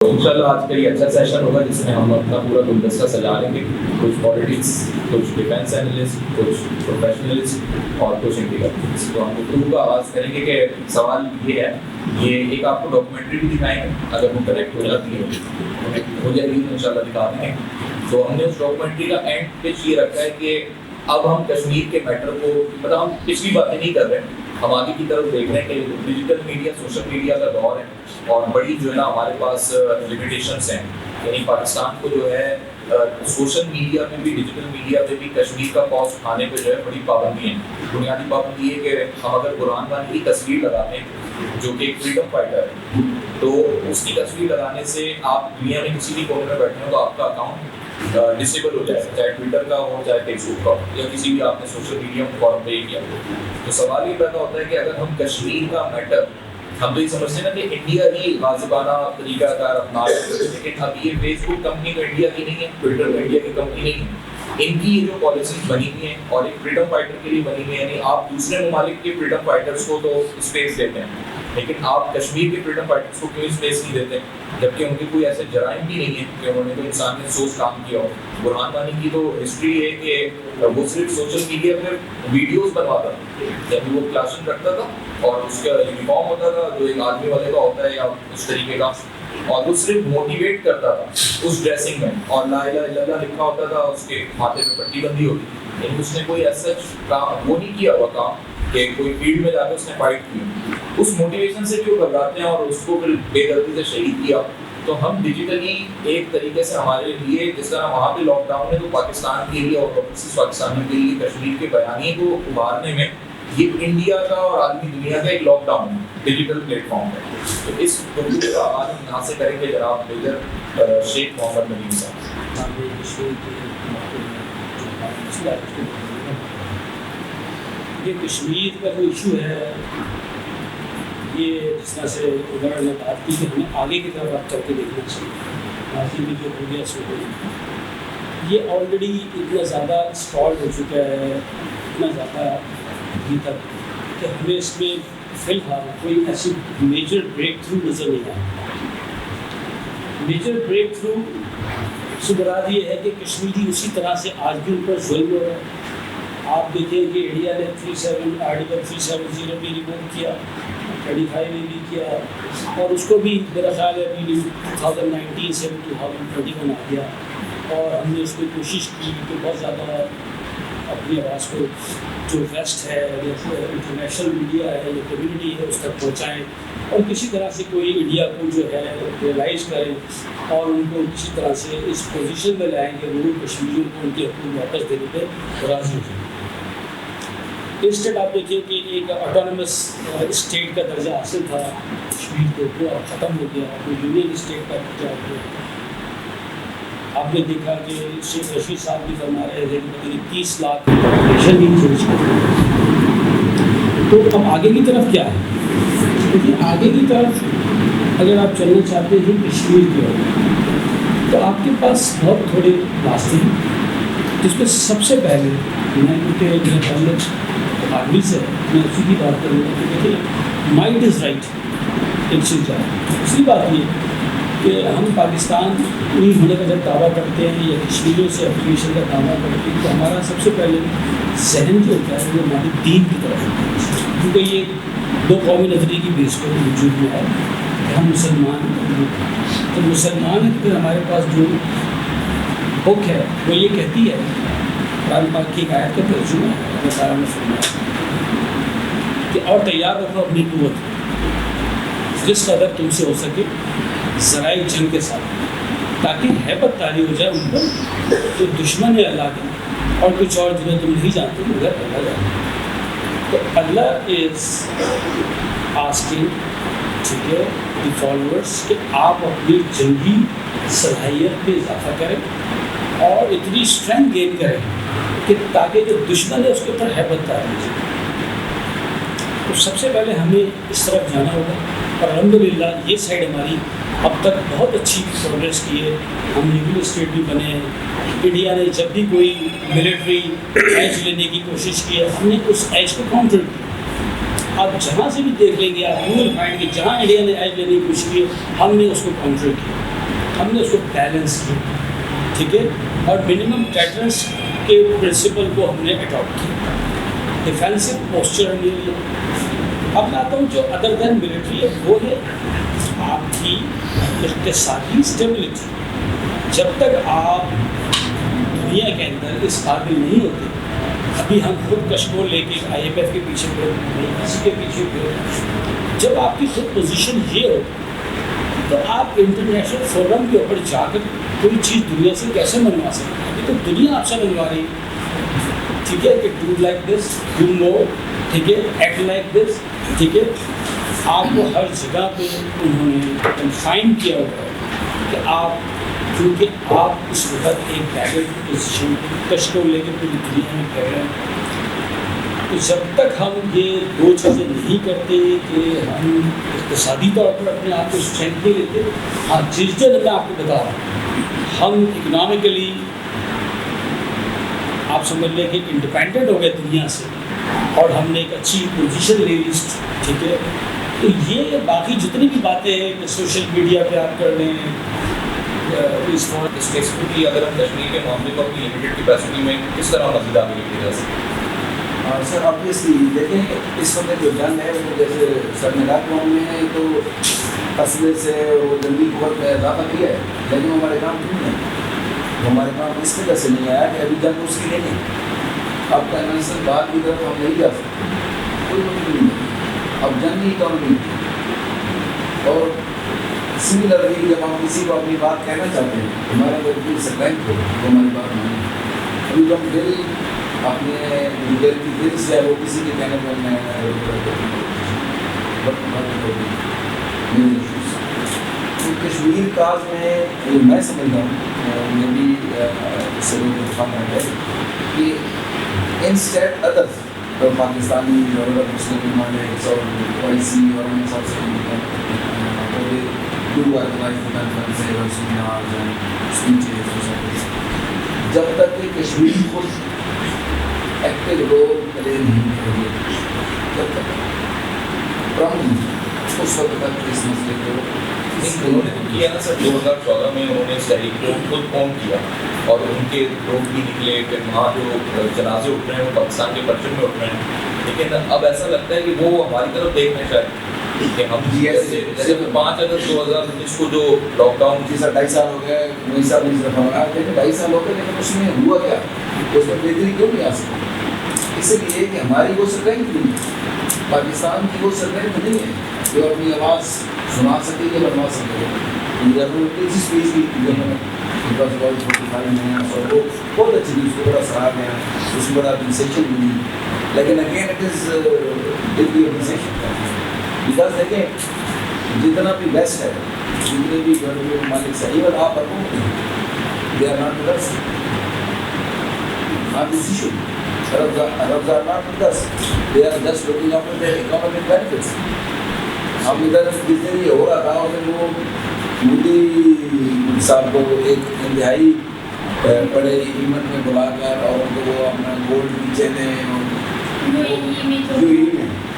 انشاءاللہ آج کا یہ اچھا سیشن ہوگا جس میں ہم اپنا پورا گلدستہ سجا لیں گے. کچھ پالیٹکس, کچھ ڈیفینس اینالسٹ, کچھ پروفیشنلسٹ اور کچھ انٹیلیجنس. تو ہم گفتگو کا آغاز کریں گے کہ سوال یہ ہے, یہ ایک آپ کو ڈاکومنٹری بھی دکھائیں گے اگر وہ کریکٹ ہو جاتی ہے, مجھے ان شاء اللہ دکھا دیں گے. تو ہم نے اس ڈاکومنٹری کا اینڈ پچ یہ رکھا ہے کہ اب ہم کشمیر کے میٹر کو, مطلب ہم پچھلی باتیں نہیں کر رہے, ہم آگے کی طرف دیکھ رہے ہیں کہ ڈیجیٹل میڈیا, سوشل میڈیا کا دور ہے اور بڑی جو ہے نا ہمارے پاس لمیٹیشنس ہیں. یعنی پاکستان کو جو ہے سوشل میڈیا میں بھی, ڈیجیٹل میڈیا میں بھی کشمیر کا پاس اٹھانے پہ جو ہے بڑی پابندی ہیں. بنیادی پابندی یہ کہ ہم اگر قرآن وانی کی تصویر لگاتے ہیں جو کہ ایک فریڈم فائٹر ہے, تو اس کی تصویر لگانے سے آپ دنیا میں کسی بھی کونے میں بیٹھے ہو تو آپ کا اکاؤنٹ ڈسیبل ہو جائے گا, چاہے ٹویٹر کا ہو, چاہے فیس بک کا ہو, یا کسی بھی آپ نے سوشل میڈیا فورم پہ کیا. تو سوال یہ پیدا ہوتا ہے کہ اگر ہم کشمیر کا میٹر, ہم تو یہ سمجھتے ہیں نا کہ انڈیا ہی غاضبانہ طریقہ کار اپنا رہا ہے, لیکن اب یہ فیس بک کمپنی تو انڈیا کی نہیں ہے, ٹویٹر انڈیا کی کمپنی نہیں ہے. ان کی یہ جو پالیسیز بنی ہوئی ہیں اور ایک فریڈم فائٹر کے لیے بنی ہوئی ہیں, یعنی آپ دوسرے ممالک کے فریڈم فائٹرس کو تو اسپیس دیتے ہیں, لیکن آپ کشمیر کے فریڈم فائٹرس کو کیوں اسپیس نہیں دیتے, جبکہ ان کے کوئی ایسے جرائم بھی نہیں ہیں کہ انہوں نے کوئی انسانیت سوچ کام کیا ہو. برہان وانی کی تو ہسٹری ہے کہ وہ صرف سوشل میڈیا پہ ویڈیوز بنواتا تھا, جب وہ کلاشن رکھتا تھا اور اس کا یونیفارم ہوتا تھا جو ایک آرمی والے کا ہوتا ہے یا اس طریقے کا, اور وہ صرف موٹیویٹ کرتا تھا اس ڈریسنگ میں, اور لا الہ الا اللہ لکھا ہوتا تھا, اس کے ماتھے پہ پٹی بندی ہوتی. لیکن اس نے کوئی ایسا کام وہ نہیں کیا ہوا کام کہ کوئی فیلڈ میں جا کے اس نے فائٹ کی. اس موٹیویشن سے جو گھبراتے ہیں اور اس کو پھر بے دردی سے شہید کیا. تو ہم ڈیجیٹلی ایک طریقے سے ہمارے لیے, جس طرح وہاں پہ لاک ڈاؤن ہے تو پاکستان کے لیے اور پاکستانیوں کے لیے کشمیر کے بیانیے کو ابھارنے میں یہ انڈیا کا اور عالمی دنیا کا ایک لاک ڈاؤن ہے, ڈیجیٹل پلیٹ فارم ہے. تو اس گفتگو کا آغاز ہم یہاں سے کریں گے جناب میجر شیخ محمد ندیم صاحب. یہ کشمیر کا جو ایشو ہے, یہ جس طرح سے عمر نے بات کی کہ ہمیں آگے کی طرف بات کر کے دیکھنا چاہیے. ماضی میں جو ہو گیا سو ہو گیا, یہ آلریڈی اتنا زیادہ اسٹال ہو چکا ہے, اتنا زیادہ ابھی تک کہ ہمیں اس میں فی الحال کوئی ایسی میجر بریک تھرو نظر نہیں آیا. میجر بریک تھرو سے مراد یہ ہے کہ کشمیری اسی طرح سے آج بھی ان پر ظلم ہو رہا ہے. آپ دیکھیں کہ انڈیا نے آرٹیکل 370 بھی ریموو کیا, 35 میں بھی کیا, اور اس کو بھی میرا خیال ہے ابھی 2019 سے 2021 آ گیا, اور ہم نے اس میں کوشش کی کہ بہت زیادہ اپنی آواز کو جو ویسٹ ہے یا انٹرنیشنل میڈیا ہے یا کمیونٹی ہے اس تک پہنچائیں, اور کسی طرح سے کوئی انڈیا کو جو ہے ریئلائز کریں اور ان کو کسی طرح سے اس پوزیشن میں لائیں کہ وہ کشمیریوں کو ان کے حقوق واپس دینے پہ راضی ہو جائیں. انسٹیٹ آپ دیکھیں کہ ایک آٹونومس اسٹیٹ کا درجہ حاصل تھا کشمیر کو, وہ اب ختم ہو گیا, وہ یونین اسٹیٹ کا درجہ ہو گیا. آپ نے دیکھا کہ شیخ رشید صاحب بھی فرما رہے تھے کہ 30 لاکھ پاپولیشن بھی چینج کر. تو اب آگے کی طرف کیا ہے, کیونکہ آگے کی طرف اگر آپ چلنا چاہتے ہیں کشمیر کی اور, تو آپ کے پاس بہت تھوڑے راستے ہیں, جس میں سب سے پہلے میں کیونکہ جو پہلے آدمی سے میں اسی کی بات کروں گا کہ مائنڈ از رائٹ. ایک چیز ہے دوسری بات یہ کہ ہم پاکستان ہونے کا جب دعویٰ کرتے ہیں یا کشمیریوں سے اپلیکیشن کا دعویٰ کرتے ہیں تو ہمارا سب سے پہلے ذہن جو ہوتا ہے وہ ہمارے دین کی طرف ہوتا ہے, کیونکہ یہ دو قومی نظریے کی بیس پر وجود میں ہے کہ ہم مسلمان ہیں. تو مسلمان ہیں, پھر ہمارے پاس جو بک ہے وہ یہ کہتی ہے, قرآن پاک کی ایک آیت کا ترجمہ ہے, اللہ تعالیٰ نے فرمایا کہ اور تیار رکھو اپنی قوت جس قدر تم سے ہو سکے ذرائع جنگ کے ساتھ, تاکہ ہیبت طاری ہو جائے ان پر جو دشمن ہے اللہ کے, اور کچھ اور جنہیں تم نہیں جانتے مگر اللہ جانتے. تو اللہ از آسکنگ, ٹھیک ہے, دی فالوورس کہ آپ اپنی جنگی صلاحیت میں اضافہ کریں اور اتنی اسٹرینتھ گین کریں کہ تاکہ جو دشمن ہے اس کے اوپر ہیبت طاری ہو جائے. تو سب سے پہلے ہمیں اس طرف جانا ہوگا, اور الحمدللہ یہ سائڈ ہماری اب تک بہت اچھی پروگریس کی ہے. ہم لیگل اسٹیٹ بھی بنے ہیں. انڈیا نے جب بھی کوئی ملٹری ایج لینے کی کوشش کی ہے, ہم نے اس ایج کو کاؤنٹر کیا. آپ جہاں سے بھی دیکھ لیں گے, آپ یو ول فائنڈ کہ جہاں انڈیا نے ایج لینے کی کوشش کی ہے ہم نے اس کو کاؤنٹر کیا. ہم نے اس کو بیلنس کیا، ٹھیک ہے، اور منیمم ڈیٹرنس کے پرنسپل کو ہم نے اڈاپٹ کیا، ڈیفینسو پوسچر ہم نے لیا۔ اب میں آتا ہوں جو ادر دین ملٹری ہے وہ ہے آپ کی اقتصادی اسٹیبلٹی۔ جب تک آپ دنیا کے اندر اس قابل نہیں ہوتے، ابھی ہم خود کشکول لے کے IMF کے پیچھے پھر کسی کے پیچھے پھر، جب آپ کی خود پوزیشن یہ ہو تو آپ انٹرنیشنل فورم کے اوپر جا کر کوئی چیز دنیا سے کیسے منوا سکتے ہیں؟ ابھی تو دنیا آپ سے منوا رہی ہے، ٹھیک ہے، کہ do like this, do more, ٹھیک ہے، ایکٹ لائک دس، ٹھیک ہے۔ آپ کو ہر جگہ پہ انہوں نے کنفائن کیا ہوا ہے کہ آپ، کیونکہ آپ اس وقت ایک بیگر کی پوزیشن کشکول لے کے پوری دنیا میں کر رہے ہیں۔ تو جب تک ہم یہ دو چیزیں نہیں کرتے کہ ہم اقتصادی طور پر اپنے آپ کو اسٹرینتھ نہیں لیتے، ہاں ڈیجیٹل میں آپ کو بتا رہا ہوں، ہم اکنامکلی آپ سمجھ لیں کہ انڈیپینڈنٹ ہو گئے دنیا سے، اور ہم نے ایک اچھی پوزیشن لے لی، ٹھیک ہے۔ تو یہ باقی جتنی بھی باتیں ہیں کہ سوشل میڈیا پہ آپ کر رہے ہیں، اسپیسیفکلی اگر ہم کشمیر کے معاملے کو اپنی لمیٹڈ کیپیسٹی میں کس طرح مزید آگے لے کے جا سکتے ہیں؟ سر آبویسلی دیکھیں اس وقت جو جنگ ہے وہ جیسے سر میدان قوم میں ہے تو اسلحے سے وہ جنگی قوت میں اضافہ کیا ہے، لیکن ہمارے کام کیوں نہیں؟ ہمارے کام اس وجہ سے نہیں آیا کہ ابھی جنگ اس کی نہیں ہے۔ اب کنونشنل بات کی طرف ہم نہیں جا سکتے، کوئی مشکل نہیں ہے، اب جنگی اکانومی اور سملرلی جب ہم کسی کو اپنی بات کہنا چاہتے ہیں ہمارا بالکل سٹرینتھ ہو تو ہماری بات نہیں ہے۔ ابھی تو ہم دل اپنے دل کی دل سے ہے وہ کسی کے کہنے پر میں کشمیر کاز میں میں سمجھتا ہوں میں بھی اس سے لوگ اتفاق ہے کہ انسٹیٹ ادرس پاکستانی اور مسلم مالکس اور OIC اور ان سب سے جب تک کہ کشمیر خود ایکٹیو رول پلے نہیں کرے، جب تک اس وقت تک اس مسئلے کو انہوں نے تو کیا نا سر، 2014 میں انہوں نے اس تحریک کو خود فون کیا اور ان کے لوگ بھی نکلے، پھر وہاں جو جنازے اٹھ رہے ہیں وہ پاکستان کے پرچم میں اٹھ رہے ہیں، لیکن اب ایسا لگتا ہے کہ وہ ہماری طرف دیکھ رہے ہیں شاید کہ ہم جیسے 5 اگست 2019 کو جو لاک ڈاؤن 2.5 سال ہو گئے، وہی صاحب نے صرف ہمارا 2.5 سال ہو گئے، لیکن اس میں ہوا کیا؟ اس میں بہتری کیوں نہیں آ سکتی؟ اس لیے کہ ہماری وہ سٹرینتھ نہیں ہے، پاکستان کی وہ سٹرینتھ نہیں ہے جو اپنی آواز سنا سکے یا بنوا سکے۔ جس چیز کی بس بہت 45 میں اور وہ بہت اچھی تھی، اس کو بڑا سراہ گیا، اس کو بڑا اپریسیشن ملی، لیکن again it is dull the appreciation because دیکھیں جتنا بھی بیسٹ ہے، جتنے بھی گورنمنٹ مالک سے ایون آپ حکومت they are not with us on this issue, Arabs are not with us, they are just looking after their economic benefits۔ ہم ادھر جس دن یہ ہو رہا تھا اس دن وہ مودی صاحب کو ایک انتہائی بڑے ایونٹ میں بلا کر اور ان کو وہ اپنا گولڈ بیچے تھے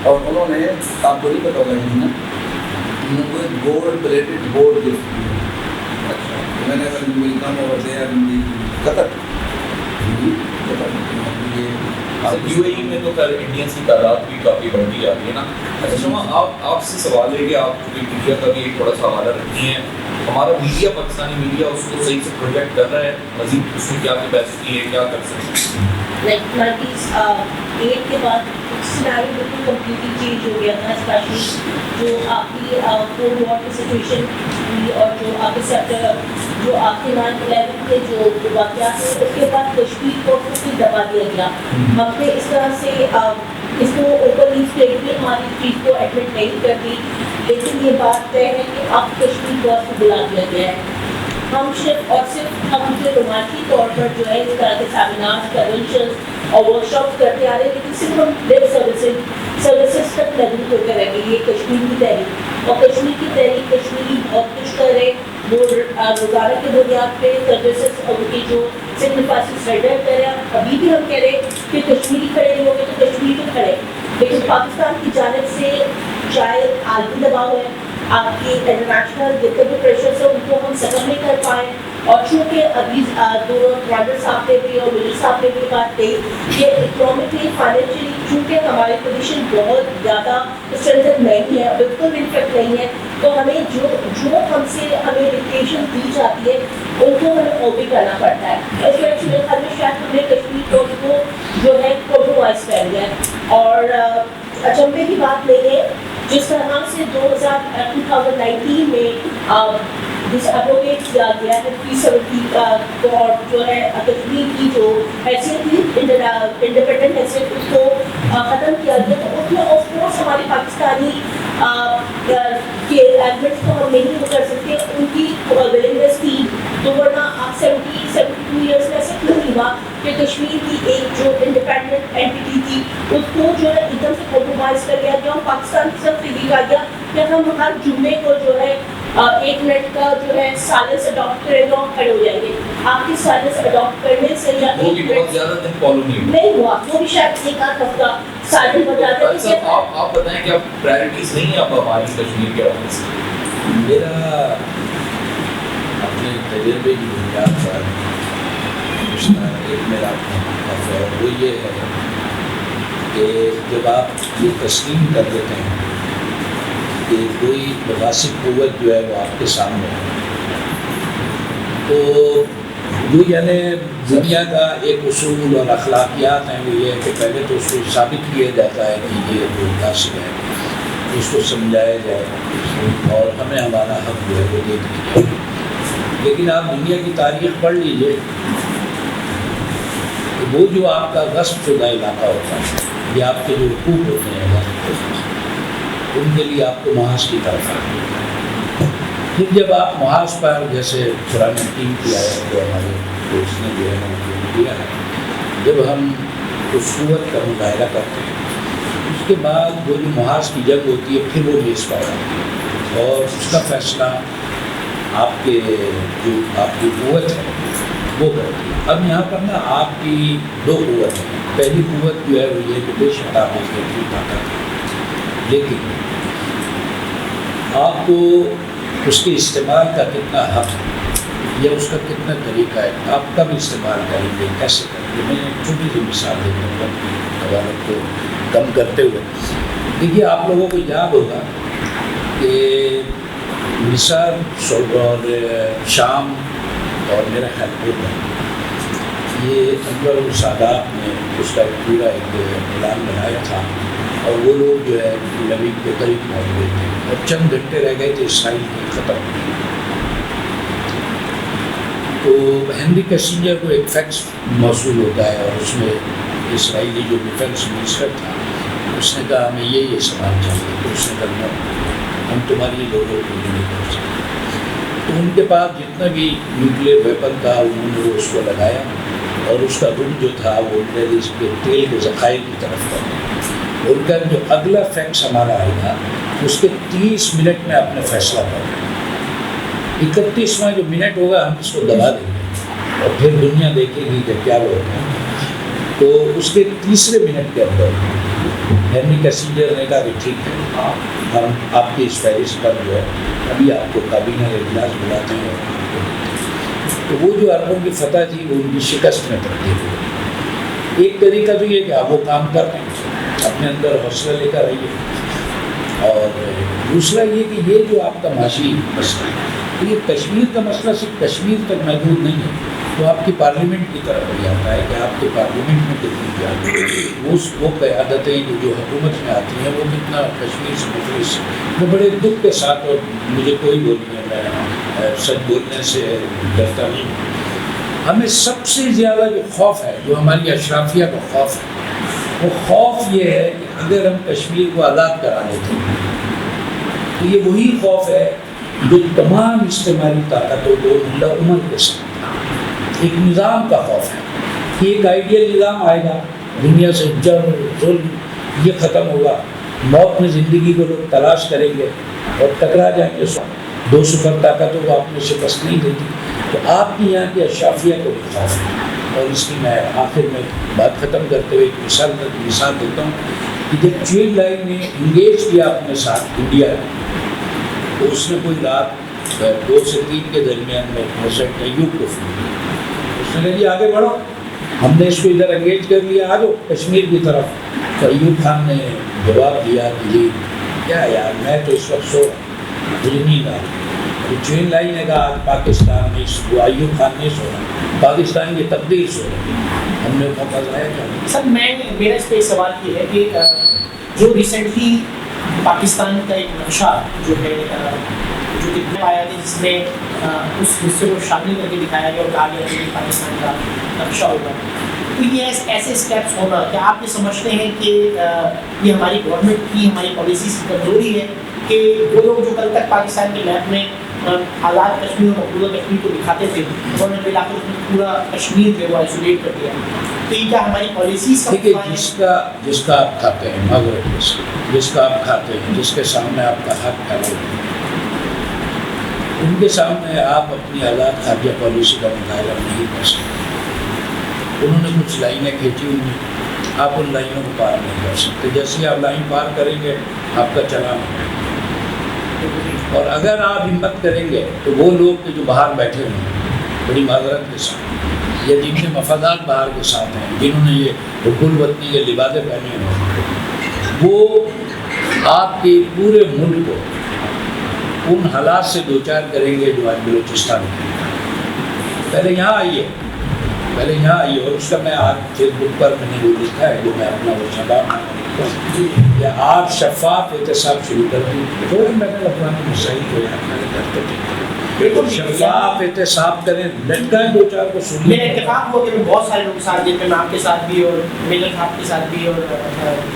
اور انہوں نے آپ کو نہیں پتا ہوگا نا انہوں کو ایک گولڈ پلیٹڈ بورڈ گفٹ کیا۔ میں نے welcome over there in Qatar UAE میں تو خیر انڈینس کی تعداد بھی کافی بڑھتی جا رہی ہے نا۔ اچھا شما آپ سے سوال ہے کہ آپ چونکہ میڈیا کا بھی ایک تھوڑا سا حوالہ رکھتی ہیں، ہمارا میڈیا پاکستانی میڈیا اس کو صحیح سے پروجیکٹ کر رہا ہے، مزید اس میں کیا کیپیسٹی ہے، کیا کر سکتے ہیں؟ لائک 98 کے بعد سینیریو بالکل کمپلیٹلی چینج ہو گیا تھا، اسپیشلی جو آپ کی کولڈ وار کی سچویشن ہوئی اور جو آپ کے سیکٹر جو آپ کے 9/11 کے جو واقعات ہیں اس کے بعد کشمیر کو کچھ دبا دیا گیا۔ ہم نے اس طرح سے اس کو اوپنلی اسٹیٹ میں ہماری چیز کو ایڈمٹ نہیں کر دی، لیکن یہ بات طے ہے کہ اب کشمیر کو بلا دیا گیا ہے۔ ہم صرف اور صرف ہم جو رومانچی طور پر جو ہے اس طرح کے سیمینار، کنونشن اور ورک شاپ کرتے آ رہے ہیں، لیکن صرف ہم لپ سروسز تک محدود ہو کے رہ گئی۔ یہ کشمیر کی تحریک اور کشمیر کی تحریک کشمیری بہت کچھ کرے، وہ روزانہ کی بنیاد پہ سروسز اور ان کی جو سگنیفائنگ سرڈر کرے۔ ابھی بھی ہم کہہ رہے ہیں کہ کشمیری کھڑے نہیں ہو گئے تو کشمیر کے کھڑے، لیکن پاکستان کی جانب سے شاید عالمی دباؤ ہے، آپ کی انٹرنیشنل جتنے بھی پریشرس ہیں ان کو ہم ختم نہیں کر آئے. اور چونکہ ابھی دونوں کمانڈر صاحب نے بھی اور میجر صاحب نے بھی بات کہی کہ اکنامکلی فائنینشلی چونکہ ہماری پوزیشن بہت زیادہ اسٹرینتھن نہیں ہے, بالکل انفیکٹ نہیں ہے, تو ہمیں جو ہم سے ہمیں ڈکٹیشن دی جاتی ہے ان کو ہمیں اوبے کرنا پڑتا ہے. اس وجہ سے میرے خیال میں شاید ہم نے کشمیر کو جو ہے کمپرومائز کر لیا ہے. اور اچنبے کی بات نہیں ہے جس طرح سے 2019 میں جس ایڈوکیٹ کیا گیا ہے 370 کو, اور جو ہے کشمیر کی جو حیثیت تھی انڈیپینڈنٹ حیثیت اس کو ختم کیا گیا, تو اس میں آف کورس ہماری پاکستانی کے ایلیمنٹس کو ہم نہیں کر سکتے, ان کی ولنگنس تھی. تو ورنہ 72 ایئرس میں ایسے کیوں نہیں ہوا کہ کشمیر کی ایک جو انڈیپینڈنٹ اینٹی تھی اس کو جو ہے ایک دم سے کمپرومائز کر لیا گیا. پاکستان کی طرف سے یہ کہا گیا کہ ہم ہر جمعے کو جو ہے 1 منٹ کا جو ہے سائلنس اڈاپٹ کریں گے اور کھڑے ہو جائیں گے. آپ کی سائلنس اڈاپٹ کرنے سے یا وہ بھی بہت زیادہ دن فالو نہیں ہوا, وہ بھی شاید ایک آدھ ہفتہ سائلنٹ ہو جاتا ہے. آپ بتائیں کہ آپ پرائرٹیز نہیں ہیں آپ ہماری کشمیر کے حوالے سے؟ میرا اپنے تجربے کی بنیاد پر ایک میرا وہ یہ ہے کہ جب آپ یہ تسلیم کر لیتے ہیں کہ کوئی متاثر قوت جو ہے وہ آپ کے سامنے ہے, تو جو یعنی دنیا کا ایک اصول اور اخلاقیات ہیں وہ یہ ہے کہ پہلے تو اس کو ثابت کیا جاتا ہے کہ یہ جو متاثر ہے اس کو سمجھایا جائے اور ہمیں ہمارا حق جو ہے وہ دے دیا جائے. لیکن آپ دنیا کی تاریخ پڑھ لیجئے کہ وہ جو آپ کا غصب شدہ علاقہ ہوتا ہے یا آپ کے جو حقوق ہوتے ہیں ان کے لیے آپ کو محاذ کی طرف آئے. پھر جب آپ محاذ پر جیسے پرانے ٹیم کی آئے جو ہمارے دوست نے جو ہے وہ کیا ہے, جب ہم اس قوت کا مظاہرہ کرتے ہیں اس کے بعد وہ جو محاذ کی جنگ ہوتی ہے پھر وہ بیس پایا اور اس کا فیصلہ آپ کے جو آپ کی قوت ہے وہ کرتی ہے. اب یہاں پر نا آپ کی 2 قوت ہیں. پہلی قوت جو ہے وہ یہ کہ بے شک آپ کی طاقت ہے, لیکن آپ کو اس کے استعمال کا کتنا حق ہے یا اس کا کتنا طریقہ ہے, آپ کب استعمال کریں گے, کیسے کریں گے. میں ایک چھوٹی سی مثال دیتا ہوں اپنی حوالت کو کم کرتے ہوئے. دیکھیے آپ لوگوں کو یاد ہوگا کہ مصر اور شام اور میرا خیال ہوتا یہ انور السادات نے اس کا ایک پورا ایک پلان بنایا تھا اور وہ لوگ جو ہے نبی کے قریب پہنچ گئے تھے اور چند گھنٹے رہ گئے تھے اسرائیل کی ختم. تو ہنری کسنجر کو ایک فیکس موصول ہوتا ہے اور اس میں اسرائیلی جو ڈیفینس منسٹر تھا اس نے کہا ہمیں یہ سامان چاہیے. تو اس نے کہا ہم تمہاری لوگوں کو نہیں کر سکتے. تو ان کے پاس جتنا بھی نیوکلیئر ویپن تھا انہوں نے وہ اس کو لگایا اور اس کا رخ جو تھا وہ اس کے تیل کے ذخائر کی طرف تھا. ان کا جو اگلا فیکس ہمارا آئے گا اس کے 30 منٹ میں اپنے فیصلہ کر دیں. 31واں جو منٹ ہوگا ہم اس کو دبا دیں گے اور پھر دنیا دیکھے گی کہ کیا وہ ہوگا. تو اس کے 3رے منٹ کے اندر ہنری کسنجر نے کہا کہ ٹھیک ہے ہم آپ کی اس فہرست پر جو ہے ابھی آپ کو کابینہ اجلاس بلاتے ہیں. تو وہ جو عربوں کی فتح تھی وہ ان کی شکست میں تبدیل ہوئی. ایک طریقہ تو یہ کہ آپ وہ کام کر رہے ہیں اپنے اندر حوصلہ لے کر رہیے, اور دوسرا یہ کہ یہ جو آپ کا معاشی مسئلہ ہے یہ کشمیر کا مسئلہ صرف کشمیر تک محدود نہیں ہے. تو آپ کی پارلیمنٹ کی طرف بھی آتا ہے کہ آپ کے پارلیمنٹ میں کتنی جاتی وہ قیادتیں جو حکومت میں آتی ہیں وہ کتنا کشمیر سے مخلص. میں بڑے دکھ کے ساتھ, اور مجھے کوئی وہ نہیں ہے, میں سچ بولنے سے ڈرتا نہیں. ہمیں سب سے زیادہ جو خوف ہے جو ہماری اشرافیہ کا خوف ہے وہ خوف یہ ہے کہ اگر ہم کشمیر کو آزاد کرا لیتے ہیں تو یہ وہی خوف ہے جو تمام استعماری طاقتوں کو ملا عمر کے ساتھ ایک نظام کا خوف ہے کہ ایک آئیڈیل نظام آئے گا, دنیا سے جنگ ظلم یہ ختم ہوگا, موت میں زندگی کو لوگ تلاش کریں گے اور ٹکرا جائیں گے. 2 سپر طاقتوں کو آپ نے شکست نہیں دیتی. تو آپ کی یہاں کی اشرافیہ کو بھی خوف ہے. اور اس کی میں آخر میں بات ختم کرتے ہوئے ایک مثال دیتا ہوں کہ جب چین لائن نے انگیج کیا اپنے ساتھ انڈیا تو اس نے کوئی رات 2 سے 3 کے درمیان میں پریزیڈنٹ ایوب کو فون کیا. اس نے کہا جی آگے بڑھو, ہم نے اس کو ادھر انگیج کر لیا, آ جاؤ کشمیر کی طرف. تو ایوب خان نے جواب دیا کہ جی کیا یار, میں تو اس وقت سو مجھے نیند آ رہی. چین لائی نے کہا پاکستان میں وہ ایوب خان نہیں سو رہا, پاکستان کی تقدیر سو رہی. ہم نے موقع ضائع کیا. سر میرا اس پہ ایک سوال یہ ہے کہ جو ریسنٹلی پاکستان کا ایک نقشہ جو ہے جو کتنے آیا تھا جس میں اس حصے کو شامل کر کے دکھایا گیا اور کہا گیا کہ پاکستان کا نقشہ ہوگا, تو یہ ایسے اسٹیپس ہونا کیا آپ یہ سمجھتے ہیں کہ یہ ہماری گورنمنٹ کی ہماری پالیسیز کی کمزوری ہے کہ وہ لوگ جو کل تک پاکستان کے میپ میں حالات کشمیر اور مقبوضہ کشمیر کو دکھاتے تھے انہوں نے علاقے میں پورا کشمیر جو ہے وہ آئسولیٹ کر دیا, تو یہ کیا ہماری پالیسیز کا دیکھیے جس کا آپ کھاتے ہیں مغرب جس کا آپ کھاتے ہیں, جس کے سامنے آپ کا حق پھیلا ہے, ان کے سامنے آپ اپنی آزاد خارجہ پالیسی کا مطالعہ نہیں کر سکتے. انہوں نے کچھ لائنیں کھینچی ہوئی ہیں, آپ ان لائنوں کو پار نہیں کر سکتے. جیسے آپ لائن پار کریں گے آپ کا چلان ہوگا. اور اگر آپ ہمت کریں گے تو وہ لوگ جو باہر بیٹھے ہوئے ہیں بڑی معذرت کے ساتھ, یا جن کے مفادات باہر کے ساتھ ہیں, جنہوں نے یہ حقوق وطنی کے لباسے پہنے ہوئے ہیں, وہ آپ کے پورے ملک کو ان حالات سے دوچار کریں گے جو آج بلوچستان میں. پہلے یہاں آئیے اور اس کا میں آج فیس بک پر میں نے وہ لکھا ہے جو میں اپنا وہ شباب یا آپ شفاف احتساب شروع کر دیں. تھوڑے میں نے افغانی مسائل کو بالکل شفاف احتساب کریں, لٹکائیں 2-4 کو سنیں. میرا اتفاق ہوا کہ میں بہت سارے لوگ ساتھ جن میں آپ کے ساتھ بھی اور میجر صاحب کے ساتھ بھی اور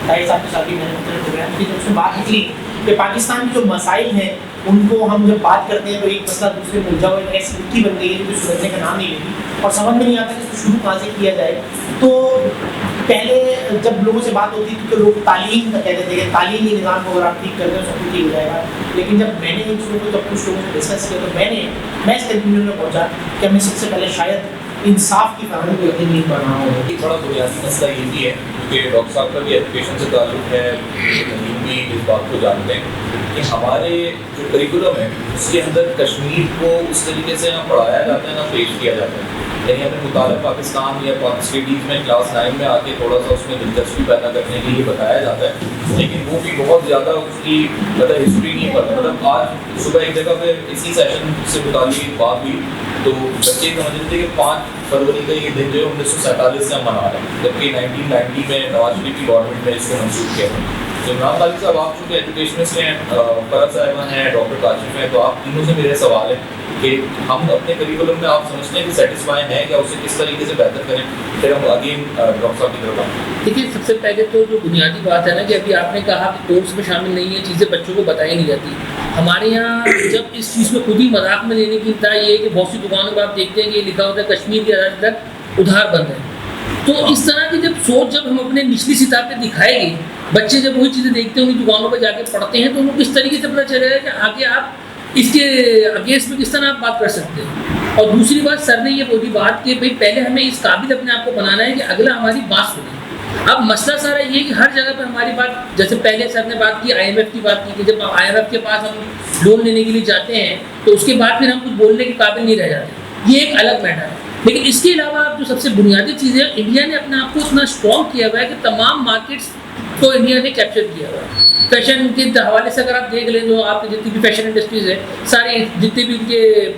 طاہر صاحب کے ساتھ بھی میں نے مختلف پروگرام کی, اس میں بات نکلی کہ پاکستان کے جو مسائل ہیں ان کو ہم جب بات کرتے ہیں تو ایک مسئلہ دوسرے میں الجھا ہوا ہے, ایسی مٹی بن گئی ہے جو سلجھنے کا نام نہیں لیتی اور سمجھ میں نہیں آتا کہ اس کو شروع کہاں سے کیا جائے. تو پہلے جب لوگوں سے بات ہوتی تھی تو لوگ تعلیم کا کہتے تھے کہ تعلیمی نظام کو اگر آپ ٹھیک کر دیں سب کچھ ٹھیک ہو جائے گا. لیکن جب میں نے ان چیزوں کو جب کچھ لوگوں سے ڈسکس کیا تو میں اس کنکلوژن میں پہنچا کہ ہمیں سب سے پہلے شاید انصاف کی فراہمی کو یقینی بنانا ہوگا. بڑا بنیادی مسئلہ یہ بھی ہے کیونکہ ڈاکٹر صاحب کا بھی ایجوکیشن سے تعلق ہے, نیم بھی اس بات کو جانتے ہیں کہ ہمارے جو کریکولم ہے اس کے اندر کشمیر کو اس طریقے سے نہ پڑھایا جاتا ہے نہ پیش کیا جاتا ہے. یعنی ہمیں مطالعہ پاکستان یا اسٹڈیز میں کلاس 9 میں آ کے تھوڑا سا اس میں دلچسپی پیدا کرنے کے لیے بتایا جاتا ہے, لیکن وہ بھی بہت زیادہ اس کی مطلب ہسٹری نہیں پڑتا. مطلب آج صبح ایک جگہ پہ اسی سیشن سے متعلق بات ہوئی تو بچے سمجھ رہے تھے کہ 5 فروری کا یہ دن جو ہے 1947 سے ہم منا رہے ہیں, جبکہ 1990 میں نواز شریف کی گورنمنٹ نے اس کو منسوخ کیا تھا. تو عمران طالب صاحب آپ چونکہ ایجوکیشنسٹ ہیں, فرد صاحبہ ہیں, ڈاکٹر کاشف ہیں, تو آپ تینوں سے میرے سوال ہے کہ ہم اپنے کریکولم میں آپ سمجھتے ہیں کہ سیٹسفائی ہیں یا اسے کس طریقے سے بہتر کریں. پھر ہم اگین ڈاکٹر صاحب کی طرف آئیں. دیکھیے سب سے پہلے تو جو بنیادی بات ہے نا کہ ابھی آپ نے کہا کہ کورس میں شامل نہیں ہے, چیزیں بچوں کو بتائی نہیں جاتی. ہمارے یہاں جب اس چیز میں خود ہی مذاق میں لینے کی انتہا یہ ہے کہ بہت سی دکانوں پہ آپ دیکھتے ہیں کہ یہ لکھا ہوتا ہے کشمیر کی آزادی تک ادھار بند ہے. تو اس طرح کی جب ہم اپنے نچلی سطح پہ دکھائے گی, بچے جب وہی چیزیں دیکھتے ہیں انہیں دکانوں پہ جا کے پڑھتے ہیں تو ان کو کس طریقے سے پتہ چلے گا کہ آگے آپ اس کے اگینسٹ میں کس طرح آپ بات کر سکتے ہیں. اور دوسری بات سر نے یہ بولی بات کہ بھائی پہلے ہمیں اس قابل اپنے آپ کو بنانا ہے کہ اگلا ہماری بات سنے. اب مسئلہ سارا یہ کہ ہر جگہ پہ ہماری بات, جیسے پہلے سر نے بات کی IMF کی بات کی کہ جب IMF کے پاس ہم لون لینے کے لیے جاتے ہیں تو اس کے بعد پھر ہم کچھ بولنے کے قابل نہیں رہ جاتے, یہ ایک الگ میٹر ہے. لیکن اس کے علاوہ جو سب سے بنیادی چیز ہے, انڈیا نے اپنے آپ کو اتنا اسٹرانگ کیا ہوا ہے کہ تمام مارکیٹس کو انڈیا نے کیپچر کیا ہوا ہے. فیشن کے حوالے سے اگر آپ دیکھ لیں جو آپ کی جتنی بھی فیشن انڈسٹریز ہے, سارے جتنے بھی ان کے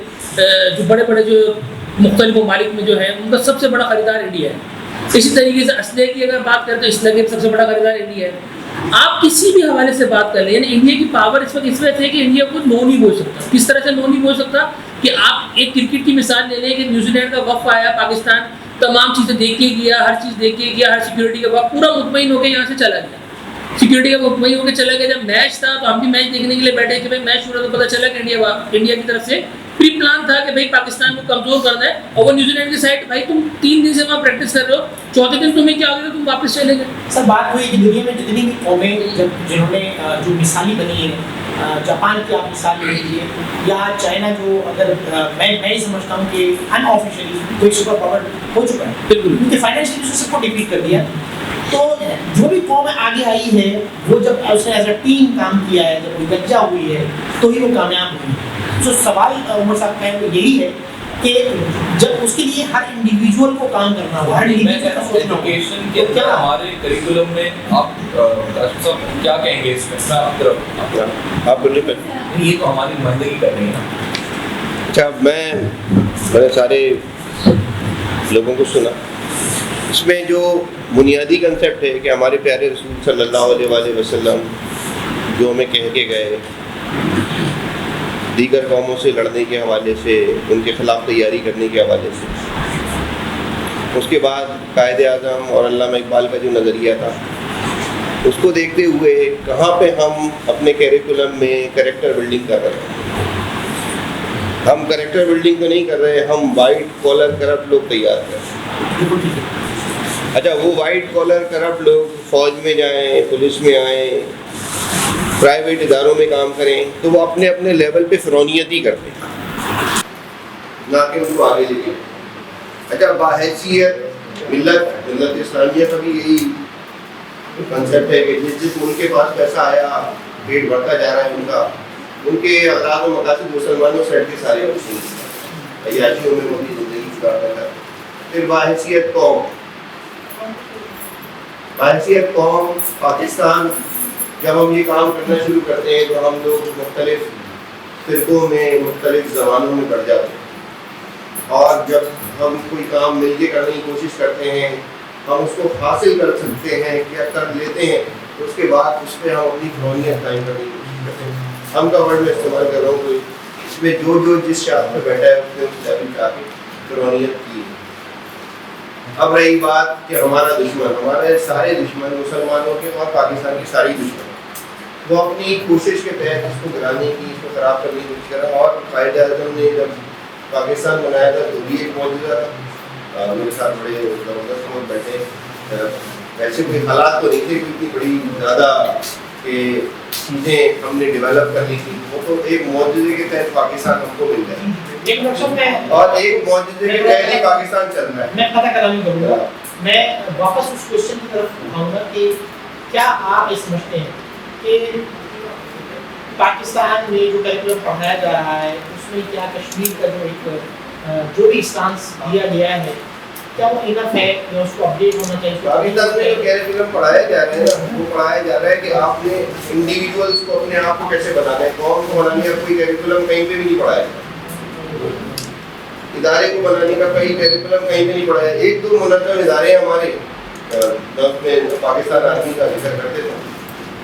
جو بڑے بڑے جو مختلف ممالک میں جو ہے ان کا سب سے بڑا خریدار انڈیا ہے. اسی طریقے سے اسلحے کی اگر بات کریں تو اسلحے کا سب سے بڑا خریدار انڈیا ہے. آپ کسی بھی حوالے سے بات کر لیں, یعنی انڈیا کی پاور اس وقت اس وجہ سے ہے کہ انڈیا کو نو نہیں بول سکتا. کس طرح سے نو نہیں بول سکتا کہ آپ ایک کرکٹ کی مثال لے لیں کہ نیوزی لینڈ کا وقت آیا, پاکستان تمام چیزیں دیکھ کے گیا, ہر چیز دیکھ کے گیا, ہر سیکورٹی کا وقت پورا مطمئن ہو کے یہاں سے چلا گیا, سیکورٹی کا مطمئن ہو کے چلا گیا. جب میچ تھا تو ہم بھی میچ دیکھنے کے لیے بیٹھے کہ بھائی میچ ہو رہا تو پتہ چلا کہ انڈیا کی طرف سے پری پلان تھا کہ بھائی پاکستان کو کمزور کرنا ہے. اور وہ نیوزی لینڈ کی سائڈ بھائی تم 3 دن سے وہاں پریکٹس کر رہے ہو, چوتھے دن تمہیں کیا ہو گیا, تم واپس چلے گئے. سر بات ہوئی کہ دنیا میں جتنی بھی قومیں جنہوں نے جو مثالی بنی ہے, جاپان کی آپ مثال لے لیجیے یا چائنا, جو اگر میں یہ سمجھتا ہوں کہ ان آفیشلی کوئی سپر پاور ہو چکا ہے, بالکل کیونکہ فائنینشلی سب کو ڈیفیٹ کر دیا. تو جو بھی قوم آگے آئی ہے وہ جب اس نے ایز اے ٹیم کام کیا ہے, جب وہ یکجا ہوئی ہے تو ہی وہ کامیاب ہوئی. جو سوال عمر صاحب کا ہے وہ یہی ہے کہ جب اس کے لیے ہر انڈیویجول کو کام کرنا ہوگا، ہر انڈیویجول کا سوچنا ہوگا، ایجوکیشن کے اندر ہمارے کریکولم میں آپ کاشف صاحب کیا کہیں گے اس میں؟ آپ بولے پہ یہ تو ہماری نمائندگی کر رہی ہے نا. اچھا، میں نے سارے لوگوں کو سنا. اس میں جو بنیادی کنسیپٹ ہے کہ ہمارے پیارے رسول صلی اللہ علیہ وآلہ وسلم جو ہمیں کہہ کے گئے دیگر قوموں سے لڑنے کے حوالے سے، ان کے خلاف تیاری کرنے کے حوالے سے، اس کے بعد قائد اعظم اور علامہ اقبال کا جو نظریہ تھا، اس کو دیکھتے ہوئے کہاں پہ ہم اپنے کیریکولم میں کریکٹر بلڈنگ کر رہے ہیں. ہم کریکٹر بلڈنگ تو نہیں کر رہے، ہم وائٹ کالر کرپٹ لوگ تیار کر رہے ہیں. اچھا، وہ وائٹ کالر کرپٹ لوگ فوج میں جائیں، پولیس میں آئیں، پرائیویٹ اداروں میں کام کریں، تو وہ اپنے اپنے لیول پہ فرونیت ہی کرتے ہیں، نہ کہ ان کو آگے لے کے. اچھا، باحیثیت ملت اسلامیہ کا بھی یہی کنسیپٹ ہے کہ جس ملک کے پاس پیسہ آیا، پیٹ بڑھتا جا رہا ہے ان کے اغراض و مقاصد مسلمانوں سے ہٹ کے سارے عیاشیوں میں اپنی زندگی گزارتا تھا. پھر باحیثیت قوم پاکستان، جب ہم یہ کام کرنا شروع کرتے ہیں تو ہم لوگ مختلف فرقوں میں، مختلف زبانوں میں بڑھ جاتے ہیں، اور جب ہم کوئی کام مل کے کرنے کی کوشش کرتے ہیں، ہم اس کو حاصل کر سکتے ہیں، کیا کر لیتے ہیں، اس کے بعد اس پہ ہم اپنی فرونیت قائم کرنے کی کوشش کرتے ہیں. ہم کا ورڈ میں استعمال کر رہا ہوں، کوئی اس میں جو جس شاخ پہ بیٹھا ہے اس نے اس بھی چاہ کے فرونیت کی. اب رہی بات کہ ہمارا دشمن، ہمارے سارے دشمن مسلمانوں کے اور پاکستان کی ساری دشمن، وہ اپنی کوشش کے تحت اس کو گرانے کی، اس کو خراب کرنے کی کوشش کر رہا. اور قائد اعظم نے جب پاکستان بنایا تھا تو بھی ایک معجزہ تھا. میرے ساتھ بڑے زبردست لوگ بیٹھے، ایسے کوئی حالات تو نہیں تھے کہ اتنی بڑی زیادہ کہ چیزیں ہم نے ڈیولپ کرنی تھی، وہ تو ایک معجزے کے تحت پاکستان ہم کو مل گیا، اور ایک معجزے کے تحت ہی پاکستان چل رہا ہے. میں پتہ کرانی کروں گا، میں واپس اس کوشچن کی طرف آؤں گا کہ کیا آپ یہ سمجھتے ہیں کہ پاکستان میں جو کریکولم پڑھایا جا رہا ہے اس میں کیا کشمیر کا جو بھی اسٹانس دیا گیا ہے کیا وہ انف ہے یا اس کو اپڈیٹ ہونا چاہیے؟ پاکستان میں جو کیریکولم پڑھایا جا رہا ہے وہ پڑھایا جا رہا ہے کہ آپ نے انڈیویجولس کو اپنے آپ کو کیسے بنانا ہے. قوم کو بنانے کا کوئی کیریکولم کہیں پہ بھی نہیں پڑھایا جاتا، ادارے کو بنانے کا کوئی کیریکولم کہیں پہ نہیں پڑھایا. ایک دو منظم ادارے ہمارے میں پاکستان آرمی کا ذکر کرتے تھے،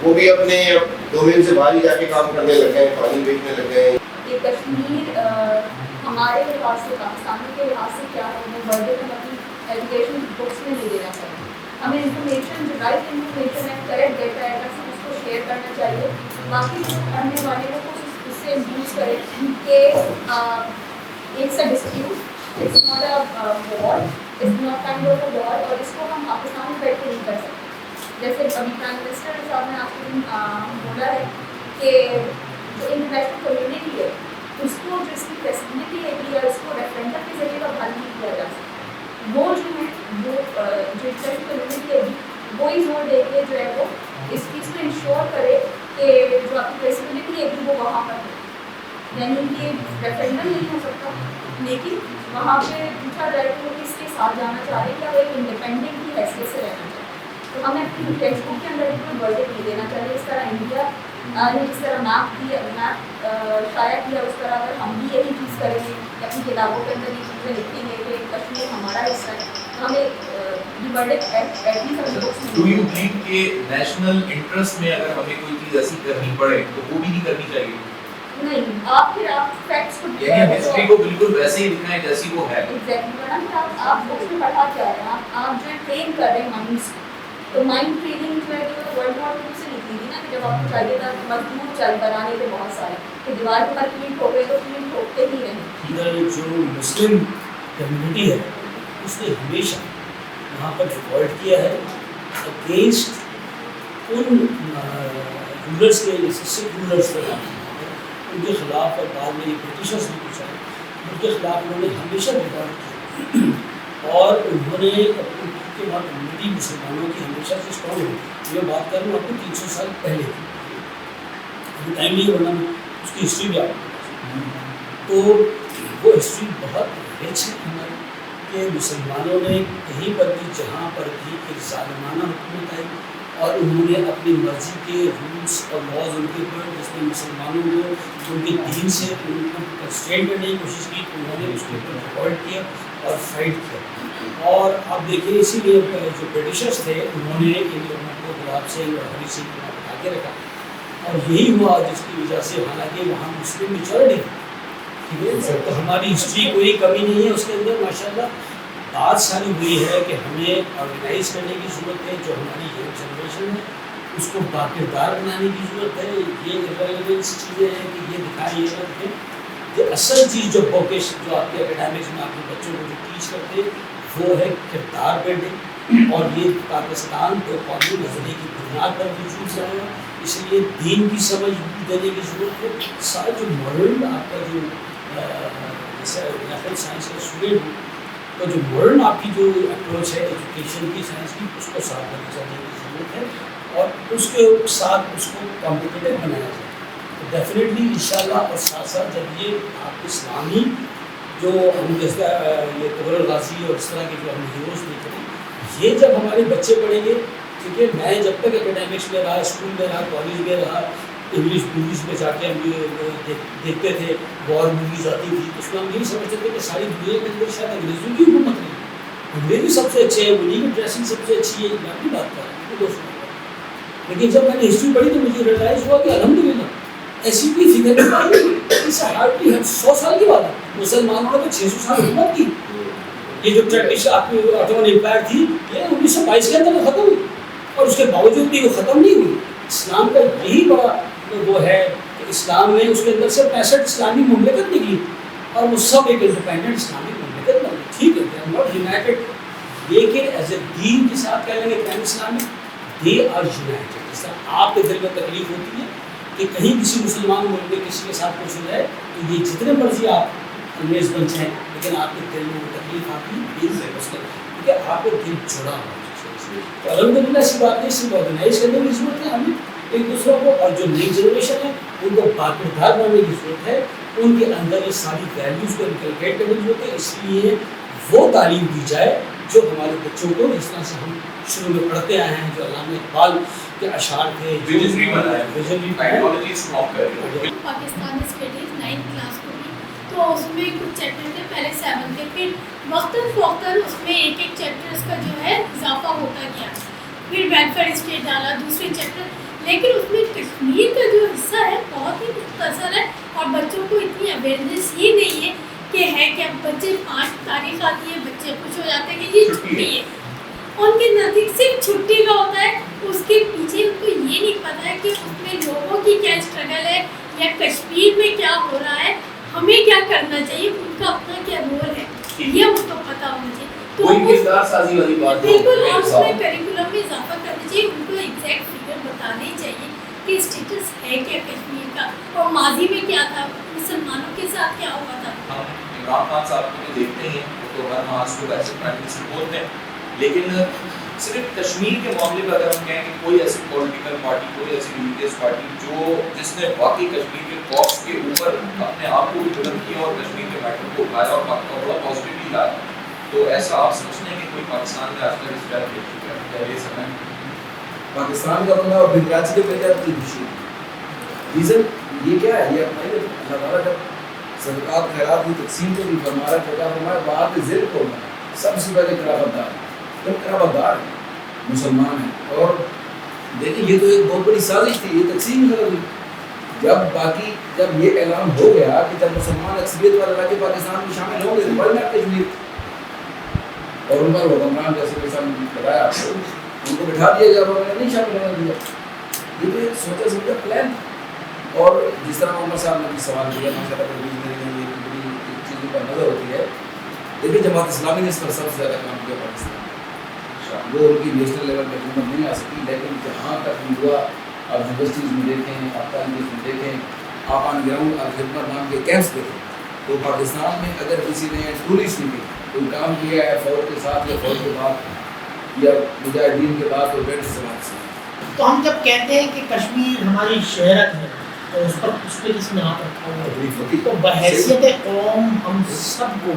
وہ بھی اپنے ڈومین سے باہر ہی جا کے کام کرنے لگ گئے ہیں، پانی بیچنے لگ گئے ہیں. یہ کشمیر ہمارے لحاظ سے، پاکستانی کے لحاظ سے کیا ہے، ہمیں برڈن میں اپنی ایجوکیشن بکس میں نہیں دینا چاہیے. ہمیں انفارمیشن جو رائٹ انفارمیشن ہے، کریکٹ ڈیٹا ہے، اس کو شیئر کرنا چاہیے. باقی پڑھنے والے کو اس سے یوز کریں کہ it's a dispute, it's not a war, it's not kind of a war, اور اس کو ہم پاکستان میں بیٹھ کے نہیں کر سکتے. جیسے ابھی پرائم منسٹر صاحب نے آج کے دن بولا ہے کہ جو انٹرنیشنل کمیونٹی ہے اس کو جو اس کی فیسلٹی ہے کہ اس کو ریفرینڈم کے ذریعے حل نہیں کیا جا سکتا. وہ جو ہے وہ جو انٹرنیشنل کمیونٹی ہے وہی زور دے کے جو ہے وہ اس چیز کو انشور کرے کہ جو آپ کی فیسلٹی ہے وہ وہاں پر ہے. یعنی کہ ریفرینڈم نہیں ہو سکتا لیکن وہاں پہ پوچھا جائے کہ وہ کس کے ساتھ جانا چاہ رہے ہیں، کیا وہ ایک انڈیپینڈنٹ کی حیثیت سے رہنا چاہتے ہیں. تو ہمیں اپنی ٹیکسٹ بک کے اندر کوئی برڈن نہیں دینا چاہیے. اس طرح انڈیا نے جس طرح میپ شائع کیا اس طرح اگر ہم بھی یہی چیز کریں گے کہ اپنی کتابوں کے اندر یہ چیزیں لکھیں گے کہ کشمیر ہمارا حصہ ہے، تو ہمیں یہ burden at least do you think کہ نیشنل انٹرسٹ میں اگر ہمیں کوئی چیز ایسی کرنی پڑے تو وہ بھی نہیں کرنی چاہیے؟ نہیں، آپ پھر آپ فیکٹس کو یعنی ہسٹری کو بالکل ویسے ہی دکھائیں جیسی وہ ہے. ایگزیکٹلی میڈم، آپ بکس میں پڑھا کیا رہے ہیں، آپ جو ہے ٹرین کر رہے ہیں مائنڈس کو. تو مائنڈ ٹریننگ جو ہے جو ورلڈ وار ٹو سے لکھی تھی نا کہ جب آپ کو چاہیے تھا مضبوط چل بنانے کے بہت سارے کہ دیوار کے بعد کلین ٹھوکے تو کلین ٹھوکتے ہی رہیں. ادھر جو مسلم کمیونٹی ہے اس نے ہمیشہ وہاں پر ریوالٹ کیا ہے اگینسٹ ان رولرس کے سکھ رولرس کے ان کے خلاف، اور بعد میں برٹشرس نے پوچھا ان کے خلاف انہوں نے ہمیشہ ریوالٹ کیا، اور انہوں نے اپنے کے بعد کمیونٹی مسلمانوں کی ہمیشہ سے اسٹرانگ ہوئی. میں بات کر رہا ہوں آپ کو 300 سال پہلے کی، ابھی ٹائم نہیں ورنہ اس کی ہسٹری بھی آپ کو تو وہ ہسٹری بہت رچ ہے ہماری کہ مسلمانوں نے کہیں پر بھی جہاں پر بھی ایک ظالمانہ حکومت آئی اور انہوں نے اپنی مرضی کے رولس اور لاز ان کے اوپر جس میں مسلمانوں کو ان کے دین سے ان کو کنسٹرین کرنے کی کوشش کی تو انہوں نے اس کے اوپر ریکارڈ کیا اور فائٹ کیا. اور آپ دیکھیں اسی لیے جو برٹشرس تھے انہوں نے ان لوگوں کو گلاب سنگھ اور ہری سنگھ کو بٹھا کے رکھا اور یہی ہوا جس کی وجہ سے حالانکہ وہاں مسلم میجورٹی تھی. ٹھیک ہے تو ہماری ہسٹری کوئی کمی نہیں ہے اس کے اندر ماشاء اللہ. بات ساری ہوئی ہے کہ ہمیں آرگنائز کرنے کی ضرورت ہے جو ہماری ینگ جنریشن ہے اس کو باقیدار بنانے کی ضرورت ہے. یہ ریلیونس چیزیں ہیں کہ یہ دکھائیں یہ رکھیں کہ اصل چیز جو بوکش جو آپ کے اکیڈمکس میں آپ کے بچوں کو جو ٹیچ کرتے وہ ہے کردار بلڈنگ اور یہ پاکستان کو قومی نظریے کی بنیاد پر وجود رہے گا. اس لیے دین کی سمجھ دینے کی ضرورت ہے. سارا جو ماڈرن آپ کا جو جیسے نیشنل سائنس کا اسٹوڈنٹ ہوں تو جو ماڈرن آپ کی جو اپروچ ہے ایجوکیشن کی سائنس کی اس کو صاف کرنے چاہنے کی ضرورت ہے اور اس کے ساتھ اس کو کمپٹیٹیو بنایا جائے. تو ڈیفینیٹلی انشاءاللہ اور ساتھ ساتھ جب یہ آپ اسلامی جو ہم جیسا یہ قبر الغازی اور اس طرح کے جو ہم ہیروز دیکھ رہے ہیں یہ جب ہمارے بچے پڑھیں گے کیونکہ میں جب تک اکیڈمکس میں رہا اسکول میں رہا کالج میں رہا انگلش میں جا کے ہم دیکھتے تھے وار موویز آتی تھی تو اس میں ہم یہی سمجھتے تھے کہ ساری دنیا کے اندر شاید انگریزوں کی حکومت نہیں انگریزی سب سے اچھے ہیں انہیں کی ڈریسنگ سب سے اچھی ہے میں اپنی بات کر رہا ہوں دوستوں. لیکن جب میں نے ہسٹری پڑھی تو مجھے ریئلائز ہوا کہ الحمدللہ ایسی بھی فگر اس سے ہارڈلی 100 سال کی بات ہے. مسلمانوں نے تو 600 سال حکومت کی. یہ جو ٹریڈیشن آپ کی آٹومن امپائر تھی یہ 1922 کے اندر ختم ہوئی اور اس کے باوجود بھی وہ ختم نہیں ہوئی. اسلام کا یہی بڑا وہ ہے کہ اسلام میں اس کے اندر سے 65 اسلامی مملکت نکلی اور وہ سب ایک انڈیپینڈنٹ اسلامی مملکت بن. ٹھیک ہے دے آر ناٹ یونائٹڈ لیکن ایز اے دین کے ساتھ کہہ لیں گے pan Islamic they are united. جس طرح آپ کے دل میں تکلیف ہوتی ہے کہ کہیں کسی مسلمان ملک میں کسی کے ساتھ کچھ ہو جائے تو یہ جتنے مرضی آپ انگریز بن جائیں لیکن آپ کے دل میں وہ تکلیف آپ کی دل سے بس کیونکہ آپ کو دل جڑا ہوا. تو الحمدللہ ایسی بات نہیں صرف آرگنائز کرنے کی ضرورت ہے ہمیں ایک دوسروں کو اور جو نئی جنریشن ہے ان کو باقیدار بنانے کی ضرورت ہے. ان کے اندر یہ ساری ویلیوز کو انکلکیٹ کرنے کی ضرورت ہے. اس لیے وہ تعلیم دی جائے جو ہمارے بچوں کو جس طرح سے ہم شروع میں پڑھتے آئے ہیں جو علامہ اقبال کے اشعار تھے پاکستان اسٹڈیز 9th کلاس کو بھی تو اس میں کچھ چیپٹر تھے پہلے 7 کے پھر وقتاً فوقتاً اس میں ایک چیپٹر اس کا جو ہے اضافہ ہوتا گیا. پھر ویلفیئر اسٹیٹ ڈالا دوسرے چیپٹر لیکن اس میں کشمیر کا جو حصہ ہے بہت ہی مختصر ہے اور بچوں کو اتنی اویئرنیس ہی نہیں ہے کہ ہے کہ اب بچے 5 تاریخ آتی ہے بچے خوش ہو جاتے ہیں کہ یہ چھٹی ہے. ان کے نزدیک صرف چھٹی کا ہوتا ہے اس کے پیچھے ان کو یہ نہیں پتا ہے کہ اس میں لوگوں کی کیا اسٹرگل ہے یا کشمیر میں کیا ہو رہا ہے ہمیں کیا کرنا چاہیے ان کا اپنا کیا رول ہے یہ ان کو پتہ ہونا چاہیے. تو بالکل اور اس میں کریکولم میں اضافہ کرنا چاہیے. ان کو ایگزیکٹ فگر بتانے چاہیے کہ اسٹیٹس ہے کیا کشمیر کا اور ماضی میں کیا تھا مسلمانوں کے ساتھ کیا ہوا تھا. عمران خان صاحب کو دیکھتے ہیں تو ہر ماس کو ایسے پرائم منسٹر بولتے ہیں لیکن صرف کشمیر کے معاملے میں اگر ہم کہیں کہ کوئی ایسی پولیٹیکل پارٹی کوئی ایسی ریلیجیس پارٹی جس نے واقعی کشمیر کے کاز کے اوپر اپنے آپ کو بھی بلند کیا اور کشمیر کے میٹر کو اٹھایا اور بڑا پازیٹیولی لایا تو ایسا آپ سمجھتے ہیں کہ کوئی پاکستان میں آج تک اس طرح دیکھ چکا ہے پہلے سمے پاکستان کا بندہ اور بنگالی کے پہلے کی خوشی ریزن یہ کیا ہے یہ اپنا اللہ تعالیٰ جب صدقات خیرات کی تقسیم کو بھی فرما رہا ہے فرمایا وہاں پہ ذکر کرنا سب سے پہلے قرابت دار تم قرابت دار مسلمان ہیں. اور دیکھیں یہ تو ایک بہت بڑی سازش تھی یہ تقسیم غلط ہوئی جب یہ اعلان ہو گیا کہ جب مسلمان اکثریت والے علاقے پاکستان میں شامل ہوں گے تو بڑھ جاتے کشمیر اور ان پر حکمران جیسے کہ سب بتایا ان کو بٹھا دیا گیا انہوں نے نہیں شامل ہونے دیا. یہ تو ایک سوچا سمجھا پلان. اور جس طرح عمر صاحب نے بھی سوال کیا چیزوں پر نظر ہوتی ہے دیکھیے جماعت اسلامی نے اس پر سب سے زیادہ کام کیا پاکستان وہ ان کی نیشنل لیول پہ حکومت نہیں آ سکی لیکن جہاں تک بھی ہوا آپ یونیورسٹیز میں دیکھیں آپ کالجز میں دیکھیں آپ آن گراؤنڈ آپ خدمت نام کے کیمپس دیکھیں تو پاکستان میں اگر کسی نے ٹورسٹ نے کوئی کام کیا ہے فوج کے ساتھ یا فوج کے بعد یا مجاہدین کے بعد تو بیٹھ سے بات سے تو ہم جب کہتے ہیں کہ کشمیر ہماری شہرت ہے تو اس پہ کسی نے ہاتھ رکھا ہوا ہے. تو بحیثیت قوم ہم سب کو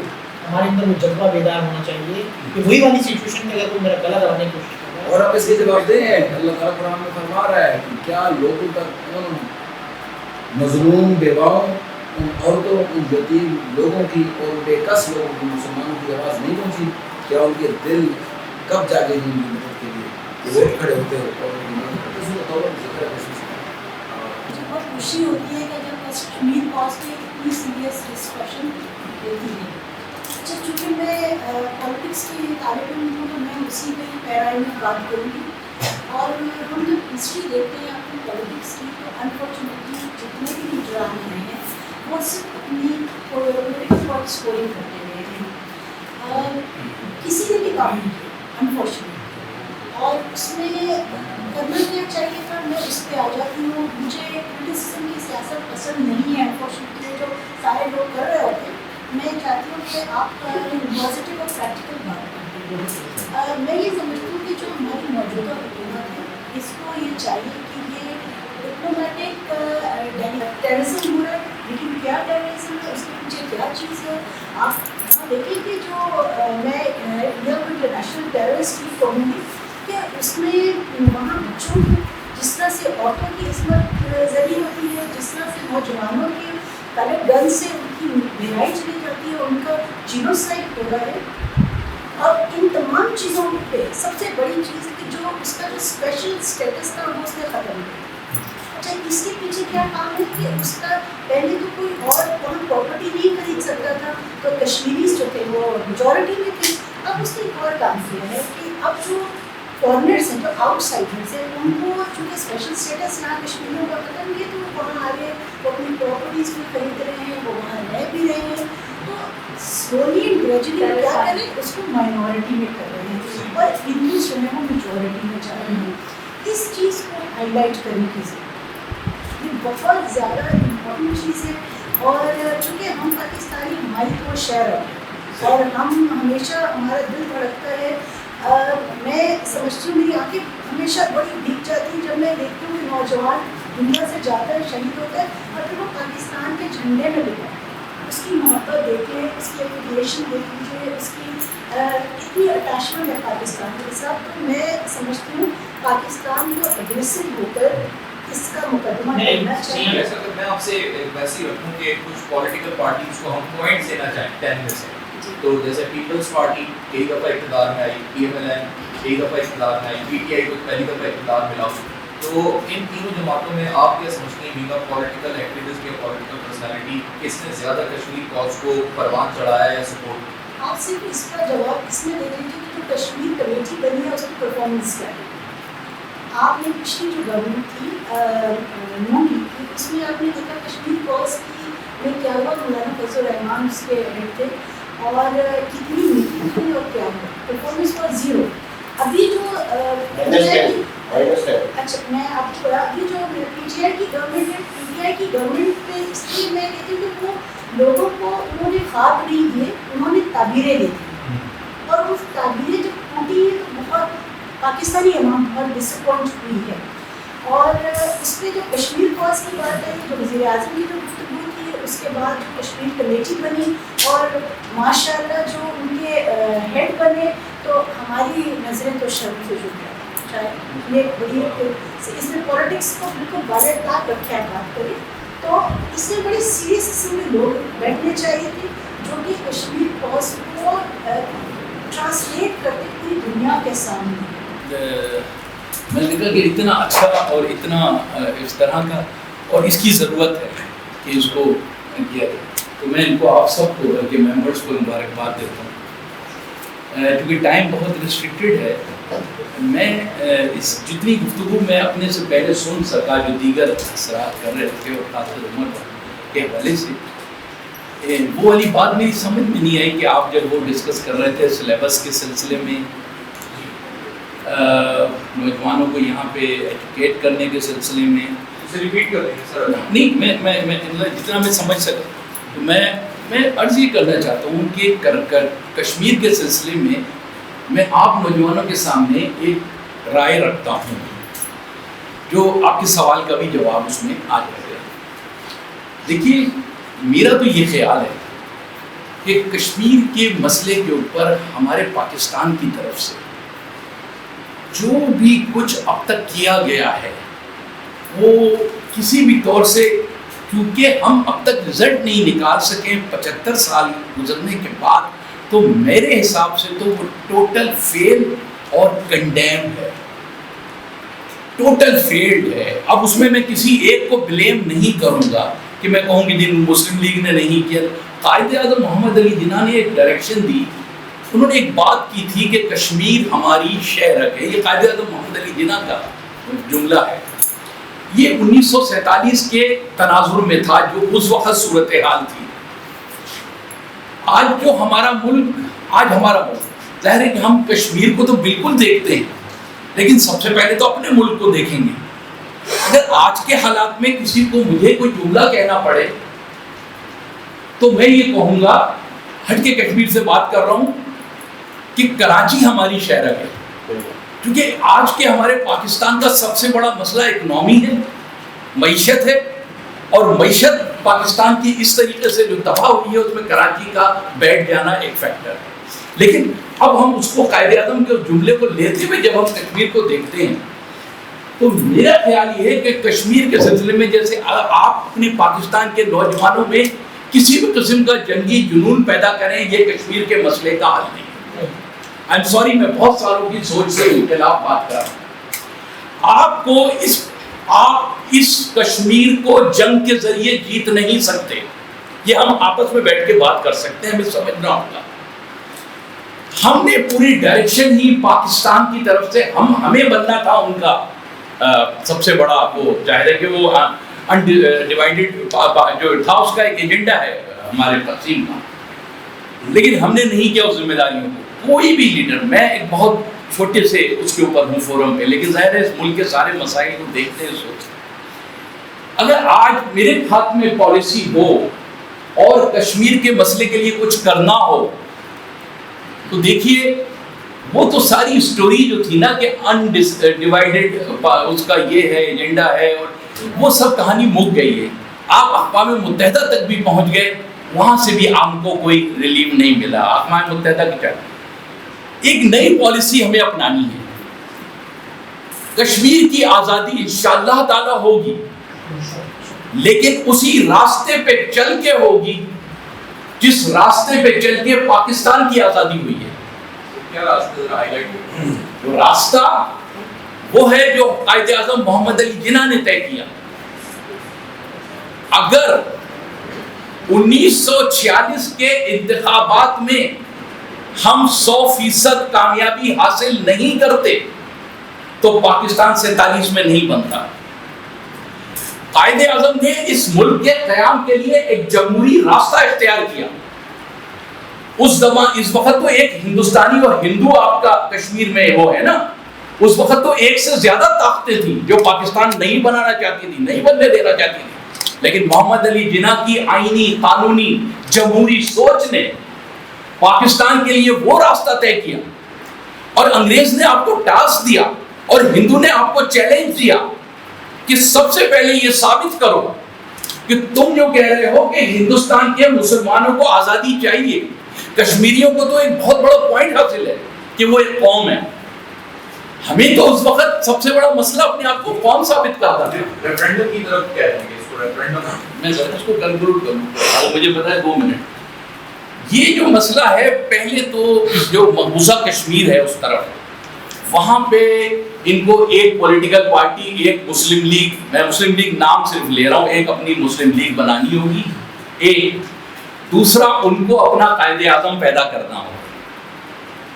ہمارے اندر وہ جذبہ بیدار ہونا چاہیے کہ وہی والی سچویشن میں اگر کوئی میرا گلا دبانے کی کوشش کر رہا ہے. اور آپ اس کے جواب دیں. اللہ تعالیٰ قرآن میں فرما رہا ہے کہ کیا لوگوں تک ان مظلوم بیواؤں، ان عورتوں، ان یتیم لوگوں کی اور بے کس لوگوں کی، مسلمانوں کی آواز نہیں پہنچی؟ کیا ان کے دل کب جاگے گی ان کی مدد کے لیے کہ وہ کھڑے ہوتے ہیں اور ان کی مدد کرتے ہیں؟ مجھے بہت خوشی ہوتی ہے کہ جب کشمیر پاس پہ اتنی سیریس ڈسکشن ہوتی ہے. اچھا، چونکہ میں پالیٹکس کی طالب علم ہوں تو میں اسی میں پیراڈائم میں بات کروں گی. اور ہم جب ہسٹری دیکھتے ہیں اپنی پالیٹکس کی تو انفارچونیٹلی جتنے بھی حکمران رہے ہیں وہ صرف اپنی پولیٹکل ووٹ اسکورنگ کرتے رہے ہیں، کسی نے بھی کام نہیں کیا انفارچونیٹلی. اور اس میں کرنا کیا چاہیے تھا، میں اس پہ آ جاتی ہوں. مجھے کرٹیسزم کی سیاست پسند نہیں ہے انفارچونیٹلی، جو سارے لوگ کر رہے ہوتے ہیں. میں چاہتی ہوں کہ آپ پازیٹیو اور پریکٹیکل بات کرتے ہیں. میں یہ سمجھتی ہوں کہ جو ہماری موجودہ حکومت ہے اس کو یہ چاہیے کہ یہ ڈپلومیٹک ٹیررزم ہو رہا ہے، لیکن کیا ٹیررزم ہے، اس کے پیچھے کیا چیز ہے. آپ دیکھیں کہ جو میں انٹرنیشنل ٹیررسٹ کی کہوں گی کہ اس میں وہاں بچوں کی جس طرح سے عورتوں کی عصمت ذریع ہوتی ہے، جس طرح سے نوجوانوں کی پہلے گن سے ان کی بہرائی چلی جاتی ہے، ان کا جینوسائڈ ہو رہا ہے. اور ان تمام چیزوں پہ سب سے بڑی چیز کہ جو اس کا جو اسپیشل اسٹیٹس تھا وہ اس نے ختم کیا. اچھا، اس کے پیچھے کیا کام ہے کہ اس کا پہلے تو کوئی اور وہاں پراپرٹی نہیں خرید سکتا تھا، تو کشمیریز جو تھے وہ میجورٹی میں تھے. اب اس نے ایک اور کام کیا ہے کہ اب جو فارنرس ہیں، جو آؤٹ سائڈرس ہیں، ان کو چونکہ اسپیشل اسٹیٹس یہاں کشمیریوں کا ختم کیا تو وہ وہاں آگے وہ اپنی پراپرٹیز بھی خرید رہے ہیں، وہ وہاں رہ بھی رہے ہیں. تو سلولی اینڈ گریجولی کیا کریں اس کو مائنورٹی میں کر رہے ہیں اور ہندوز جو ہے وہ میجورٹی میں جا رہے ہیں. اس چیز کو ہائی لائٹ کرنے کی ضرورت، یہ بہت زیادہ امپورٹنٹ چیز ہے. اور چونکہ ہم پاکستانی ہماری تو شہر ہے اور ہم ہمیشہ ہمارا دل دھڑکتا ہے. میں سمجھتی ہوں میری آنکھیں ہمیشہ بڑی بھیگ جاتی ہیں جب میں دیکھتی ہوں کہ نوجوان دنیا سے جاتا ہے، شہید ہوتا ہے اور پھر وہ پاکستان کے جھنڈے میں لگا ہے. اس کی محبت دیکھیں، اس کی ایپلیکیشن دیکھ لیجیے، اس کی اتنی اٹیچمنٹ ہے پاکستان کے ساتھ. تو میں سمجھتی ہوں پاکستان کو اگریسو ہو کر اس کا مقدمہ کرنا چاہیے. میں آپ سے ویسے ہی رکھوں کہ کچھ پولیٹیکل پارٹیز کو ہم پوائنٹس دینا چاہیں 10 میں سے. تو جیسے پیپلز پارٹی کئی دفعہ اقتدار میں آئی، پی ایم ایل این کئی دفعہ اقتدار میں آئی، پی ٹی آئی کو پہلی دفعہ اقتدار ملا. تو ان تینوں جماعتوں میں آپ کیا سمجھتے ہیں بینگ اے پولیٹیکل ایکٹیوسٹ یا پولیٹیکل پرسنالٹی کس نے زیادہ کشمیر کاز کو پروان چڑھایا یا سپورٹ؟ آپ صرف اس کا جواب اس میں دے دیجیے کہ جو کشمیر کمیٹی بنی ہے اس کی پرفارمنس کیا ہے. آپ نے پچھلی جو گورنمنٹ تھی نون لیگ کی، اس میں آپ نے دیکھا کشمیر کاز کی میں کیا ہوا، مولانا فضل الرحمان اس کے ہیڈ تھے اور کتنی میٹنگ ہوئی اور کیا ہوا، پرفارمنس واز زیرو. ابھی جو اچھا میں آپ کو بڑا ابھی جو پی ٹی آئی کی گورنمنٹ ہے، پی ٹی آئی کی گورنمنٹ پہ اس لیے میں کہتی ہوں کہ وہ لوگوں کو انہوں نے خواب نہیں دیے، انہوں نے تعبیریں دی اور وہ تعبیریں جب ٹوٹی ہیں تو بہت پاکستانی عوام بہت ڈس اپوائنٹ ہوئی ہے. اور اس پہ جو کشمیر کاز کی بات ہے، جو وزیر اعظم کی جو گفتگو تھی، اس کے بعد جو کشمیر کمیٹی بنی اور ماشاء اللہ جو ان کے ہیڈ بنے، تو ہماری نظریں تو شرم سے جھک گئی. چاہے یہ بڑی اس میں پالیٹکس کو بالکل بالے طاق رکھے آپ بات کریں تو اس میں بڑے سیریس قسم کے لوگ بیٹھنے چاہیے تھے جو کہ کشمیر کاز کو ٹرانسلیٹ کرتے پوری دنیا کے سامنے. میں نے کہا کہ اتنا اچھا اور اتنا اس طرح کا اور اس کی ضرورت ہے کہ اس کو کیا جائے. تو میں ان کو آپ سب کو کے ممبرس کو مبارکباد دیتا ہوں. کیونکہ ٹائم بہت ریسٹرکٹیڈ ہے، میں اس جتنی گفتگو میں اپنے سے پہلے سن سکا جو دیگر اثرات کر رہے تھے اور خاص طور عمر کے حوالے سے، وہ والی بات میری سمجھ میں نہیں آئی کہ آپ جب وہ ڈسکس کر رہے تھے سلیبس کے سلسلے میں، نوجوانوں کو یہاں پہ ایجوکیٹ کرنے کے سلسلے میں. ریپیٹ کر دیں سر. نہیں میں جتنا میں سمجھ سکا تو میں عرض یہ کرنا چاہتا ہوں کہ کشمیر کے سلسلے میں آپ نوجوانوں کے سامنے ایک رائے رکھتا ہوں جو آپ کے سوال کا بھی جواب اس میں آ جائے گا. دیکھیے میرا تو یہ خیال ہے کہ کشمیر کے مسئلے کے اوپر ہمارے پاکستان کی طرف سے جو بھی کچھ اب تک کیا گیا ہے وہ کسی بھی طور سے، کیونکہ ہم اب تک رزلٹ نہیں نکال سکے 75 سال گزرنے کے بعد، تو میرے حساب سے تو وہ ٹوٹل فیل اور کنڈیم ہے، ٹوٹل فیلڈ ہے۔ اب اس میں کسی ایک کو بلیم نہیں کروں گا کہ میں کہوں کہ مسلم لیگ نے نہیں کیا۔ قائد اعظم محمد علی جناح نے ایک ڈائریکشن دی، انہوں نے ایک بات کی تھی کہ کشمیر ہماری شہرک ہے، یہ قائد اعظم محمد علی جناح کا جملہ ہے۔ یہ 1947 کے تناظر میں تھا جو اس وقت صورتحال تھی۔ آج جو ہمارا ملک ظاہر ہے کہ ہم کشمیر کو تو بالکل دیکھتے ہیں، لیکن سب سے پہلے تو اپنے ملک کو دیکھیں گے۔ اگر آج کے حالات میں کسی کو مجھے کوئی جملہ کہنا پڑے تو میں یہ کہوں گا، ہٹ کے کشمیر سے بات کر رہا ہوں، کہ کراچی ہماری شہرک ہے، کیونکہ آج کے ہمارے پاکستان کا سب سے بڑا مسئلہ اکنامی ہے، معیشت ہے، اور معیشت پاکستان کی اس طریقے سے جو تباہ ہوئی ہے اس میں کراچی کا بیٹھ جانا ایک فیکٹر ہے۔ لیکن اب ہم اس کو قائد اعظم کے جملے کو لیتے ہوئے جب ہم کشمیر کو دیکھتے ہیں تو میرا خیال یہ ہے کہ کشمیر کے سلسلے میں جیسے آپ اپنے پاکستان کے نوجوانوں میں کسی بھی قسم کا جنگی جنون پیدا کریں، یہ کشمیر کے مسئلے کا حل نہیں ہے۔ آئی ایم سوری، میں بہت سالوں کی سوچ سے خلاف بات کر رہا ہوں۔ آپ اس کشمیر کو جنگ کے ذریعے جیت نہیں سکتے، یہ ہم آپس میں بیٹھ کے بات کر سکتے ہیں، ہمیں سمجھنا ہوگا۔ ہم نے پوری ڈائریکشن ہی پاکستان کی طرف سے ہمیں بننا تھا ان کا سب سے بڑا، وہ ظاہر ہے کہ وہ انڈیوائیڈڈ جو تھا اس کا ایک ایجنڈا ہے ہمارے تقسیم کا، لیکن ہم نے نہیں کیا اس ذمہ داریوں کو۔ کوئی بھی لیڈر، میں ایک بہت چھوٹے سے اس کے اوپر ہوں فورم پہ، لیکن ظاہر ہے اس ملک کے سارے مسائل کو دیکھتے ہیں، سوچتے ہیں۔ اگر آج میرے ہاتھ میں پالیسی ہو اور کشمیر کے مسئلے کے لیے کچھ کرنا ہو تو دیکھیے وہ تو ساری سٹوری جو تھی نا کہ انڈیوائیڈڈ اس کا یہ ہے ایجنڈا ہے، اور وہ سب کہانی مک گئی ہے۔ آپ اقوام متحدہ تک بھی پہنچ گئے، وہاں سے بھی آپ کو کوئی ریلیف نہیں ملا۔ اقوام متحدہ کی طرف ایک نئی پالیسی ہمیں اپنانی ہے۔ کشمیر کی آزادی انشاءاللہ تعالی ہوگی، لیکن اسی راستے پہ چل کے ہوگی جس راستے پہ چل کے پاکستان کی آزادی ہوئی ہے۔ کیا راستہ؟ جو راستہ وہ ہے جو قائد اعظم محمد علی جناح نے طے کیا۔ اگر 1946 کے انتخابات میں ہم 100% کامیابی حاصل نہیں کرتے تو پاکستان 47 میں نہیں بنتا۔ قائد اعظم نے اس ملک کے قیام کے لیے ایک جمہوری راستہ اختیار کیا۔ اس وقت تو ایک ہندوستانی اور ہندو آپ کا کشمیر میں وہ ہے نا، اس وقت تو ایک سے زیادہ طاقتیں تھیں جو پاکستان نہیں بنانا چاہتی تھی، نہیں بننے دینا چاہتی تھی، لیکن محمد علی جناح کی آئینی قانونی جمہوری سوچ نے پاکستان کے لیے وہ راستہ طے کیا، اور انگریز نے آپ کو ٹاسک دیا اور ہندو نے آپ کو چیلنج دیا کہ سب سے پہلے یہ ثابت کرو کہ تم جو کہہ رہے ہو کہ ہندوستان کے مسلمانوں کو آزادی چاہیے، کشمیریوں کو تو ایک بہت بڑا پوائنٹ حاصل ہے کہ وہ ایک قوم ہے۔ ہمیں تو اس وقت سب سے بڑا مسئلہ اپنے آپ کو قوم ثابت کرنا تھا۔ ریفرینڈم کی طرف کیا ہے اس کو ریفرینڈم میں اس کو کنکلوڈ کروں، مجھے پتا ہے 2 منٹ۔ یہ جو مسئلہ ہے، پہلے تو جو مقبوضہ کشمیر ہے اس طرف، وہاں پہ ان کو ایک پولیٹیکل پارٹی، ایک مسلم لیگ، میں مسلم لیگ نام صرف لے رہا ہوں، ایک اپنی مسلم لیگ بنانی ہوگی، ایک دوسرا ان کو اپنا قائد اعظم پیدا کرنا ہوگا۔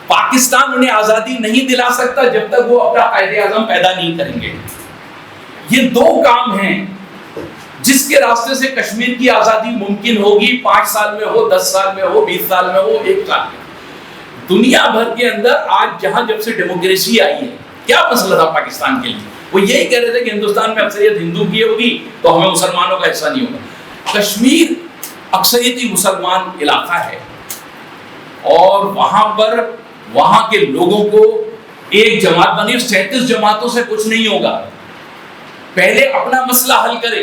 پاکستان انہیں آزادی نہیں دلا سکتا جب تک وہ اپنا قائد اعظم پیدا نہیں کریں گے۔ یہ 2 کام ہیں جس کے راستے سے کشمیر کی آزادی ممکن ہوگی، 5 سال میں ہو، 10 سال میں ہو، 20 سال میں ہو، 1 سال میں۔ دنیا بھر کے اندر آج جہاں جب سے ڈیموکریسی آئی ہے، کیا مسئلہ تھا پاکستان کے لیے؟ وہ یہی کہہ رہے تھے کہ ہندوستان میں اکثریت ہندو کی ہوگی تو ہمیں مسلمانوں کا حصہ نہیں ہوگا۔ کشمیر اکثریتی مسلمان علاقہ ہے، اور وہاں پر وہاں کے لوگوں کو ایک جماعت بنی، 37 جماعتوں سے کچھ نہیں ہوگا۔ پہلے اپنا مسئلہ حل کرے،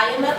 IMF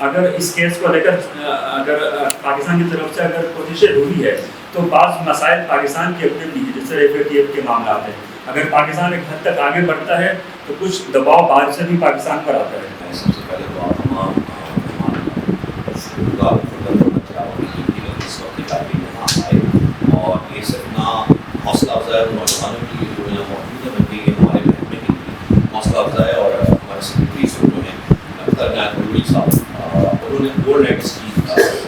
اگر اس کیس کو لے کر اگر پاکستان کی طرف سے اگر کوششیں ہوئی ہے تو بعض مسائل پاکستان کی اپنے بھی جس طرح FATF کے معاملات ہیں، اگر پاکستان ایک حد تک آگے بڑھتا ہے تو کچھ دباؤ باہر سے بھی پاکستان پر آتا ہے۔ سب سے پہلے تو آپ تمام شکریہ کرنا چاہوں گی کہ اس وقت کافی یہاں آئے، اور یہ صرف نہ حوصلہ افزائی نوجوانوں کی جو یہاں موجود ہے بلکہ یہ ہمارے محکمے کی حوصلہ افزائی، اور ہمارے سیکرٹری جو ہیں نوری صاحب انہوں نے گولڈ ایکٹس کی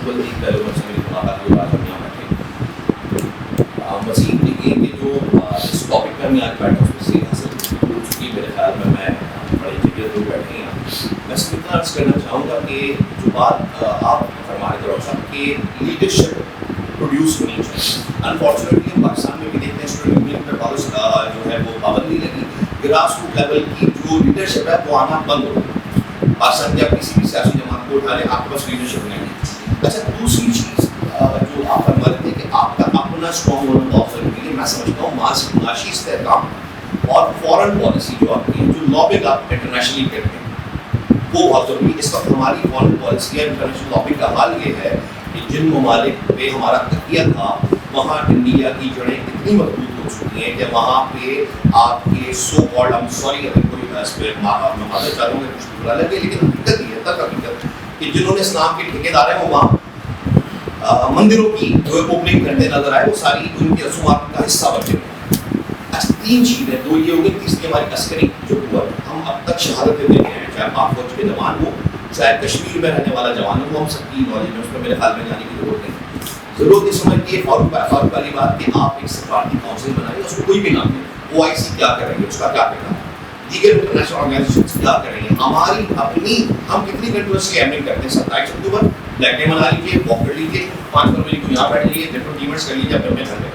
بلدی پہلے سے میری ملاقات ہوئی، آج ہم یہاں بیٹھے۔ مزید یہ کہ جو اس ٹاپک پہ ہمیں آج بیٹھا اس سے حاصل ہو چکی، میرے خیال میں بڑی جگہ لوگ بیٹھے ہیں۔ میں صرف اتنا عرض کرنا چاہوں گا کہ جو بات آپ فرما رہے تھے صاحب کہ لیڈرشپ پروڈیوس ہونی چاہیے، انفارچونیٹلی پاکستان میں بھی دیکھتے ہیں اسٹوڈنٹ یونین پہ پالیسی جو ہے وہ پابندی لگی، گراس روٹ لیول کی جو لیڈرشپ ہے وہ آنا بند ہو گئی۔ پاکستان کے آپ کسی بھی سیاسی جماعت کو اٹھا لیں، آپ کے پاس لیڈرشپ نہیں ہے۔ اچھا دوسری چیز جو آپ فرما رہے تھے کہ آپ کا اپنا اسٹرانگ ہونا بہت ضروری ہے، میں سمجھتا ہوں معاشی استحکام اور فارن پالیسی جو آپ کی جو لابنگ آپ انٹرنیشنلی کرتے ہیں وہ بہت ضروری ہے۔ اس وقت ہماری فارن پالیسی یا انٹرنیشنل لابنگ کا حال یہ ہے کہ جن ممالک پہ ہمارا تکیہ تھا وہاں انڈیا کی جڑیں اتنی مضبوط ہو چکی ہیں کہ وہاں پہ آپ کے سو کالڈ I'm sorry اگر کوئی اس پہ میں معذرت چاہتا ہوں کہ کچھ برا لگے، لیکن حقیقت یہ ہے تک حقیقت کہ جنہوں نے اسلام کے ٹھیکیدار ہیں وہ وہاں مندروں کی جو اوپننگ کرتے نظر آئے وہ ساری ان کی رسومات کا حصہ بن چکے۔ اچھا تین چیزیں، دو یہ ہو گئی، تیسری ہماری عسکری جو قوت، ہم اب تک شہادتیں دے رہے ہیں، چاہے پاک فوج کے جوان ہو چاہے کشمیر میں رہنے والا جوان ہو، ہم سب کی نالج میں اس میں میرے خیال میں جانے کی ضرورت نہیں۔ ضرورت اس سمجھ کی فاروق والی بات کہ آپ ایک سفارتی کونسل بنائیں، اس کو کوئی بھی نام دیں، OIC کیا کر رہی ہے، اس کا کیا کہنا ہے، دیگر انٹرنیشنل آرگنائزیشنز کیا کر رہی ہیں، ہماری اپنی ہم کتنی کنٹریز کی اہمیت کرتے ہیں۔ 27 اکتوبر بلیک ڈے منا لیجیے، واک کر لیجیے، 5 فروری کو یہاں بیٹھ لیجیے، ڈفرنٹ ایونٹس کر لیجیے اپنے گھر میں۔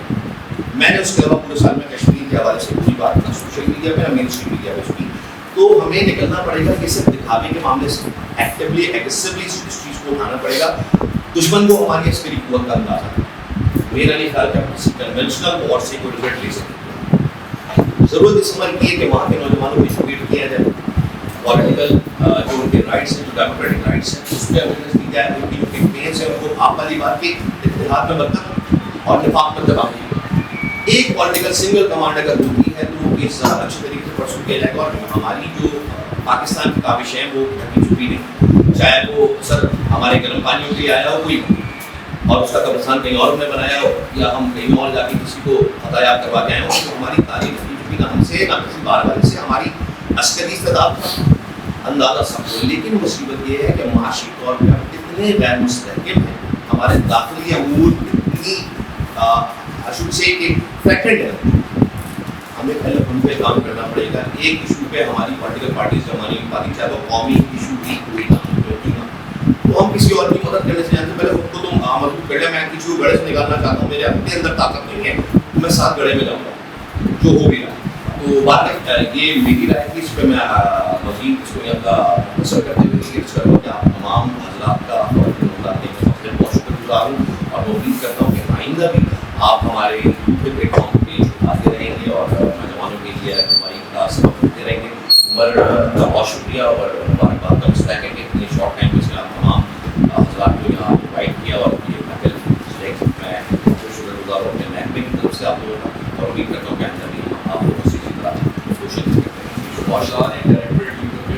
میں نے اس کے علاوہ پورے سال میں کشمیر کے حوالے سے پوری بات نہ سوشل میڈیا پہ نہ مین اسٹریم میڈیا پہ کی، تو ہمیں نکلنا پڑے گا کہ صرف دکھاوے کے معاملے سے ایکٹیولی ایگریسولی اس چیز کو اٹھانا پڑے گا۔ دشمن کو ہماری عسکری قوت کا اندازہ ہے، میرا نہیں خیال کہ کسی کنونشنل وار سے کوئی رزلٹ لے سکتے۔ ضرورت اس عمل کی ہے کہ وہاں کے نوجوانوں کو ایجوکیٹ کیا جائے، پولیٹیکل جو ان کے رائٹس ہیں، جو ڈیموکریٹک رائٹس ہیں، اس پہ اویئرنیس دی جائے، ان کی جو کیمپینس ہیں ان کو آپ والی بات کی اتحاد میں برقرار اور نفاق پر دبا دی۔ ایک پولیٹیکل سنگل کمانڈ اگر ہوتی ہے تو یہ زیادہ اچھے طریقے سے پرسو کیا جائے گا، اور ہماری جو پاکستان کی کاوشیں ہیں وہ ڈھکی چھپی نہیں، چاہے وہ سر ہمارے گرم پانیوں کے آیا ہو کوئی اور اس کا قبرستان کہیں اور نے بنایا ہو، یا ہم کہیں اور جا کے کسی کو ہدایات کروا کے آئے ہوں، تو ہماری تعریف نہ ہم سے نہ کسی بار والے سے، ہماری عسکری استعداد کا اندازہ سب کو۔ لیکن مصیبت یہ ہے کہ معاشی طور پہ ہم کتنے غیر مستحکم ہیں، ہمارے داخلی امور کتنی فریکٹنٹ ہے، ہمیں پہلے ان پہ کام کرنا پڑے گا۔ ایک ایشو پہ ہماری پولیٹیکل پارٹیز جمانے کی بات چاہے وہ قومی ایشو بھی کوئی نہ تو ہم کسی اور کی مدد کرنے سے جانتے پہلے خود کو تم مضبوط کر لیں۔ میں کسی کو گڑھے سے نکالنا چاہتا ہوں، میرے اپنے اندر طاقت نہیں ہے، میں 7 گڑھے میں جاؤں گا جو ہو بھی رہا۔ تو بات یہ میری رائے تھی، اس پہ میں مزید اس کو یہاں کا اثر کرتے ہوئے یہ کروں کہ آپ تمام حضرات کا بہت شکر گزار ہوں، اور میں امید کرتا ہوں کہ آئندہ بھی آپ ہمارے پلیٹ فارم پہ آتے رہیں گے اور نوجوانوں کے لیے ہماری سبق دیتے رہیں گے۔ عمر کا بہت شکریہ اور مبارکباد کا مستحق ہے کہ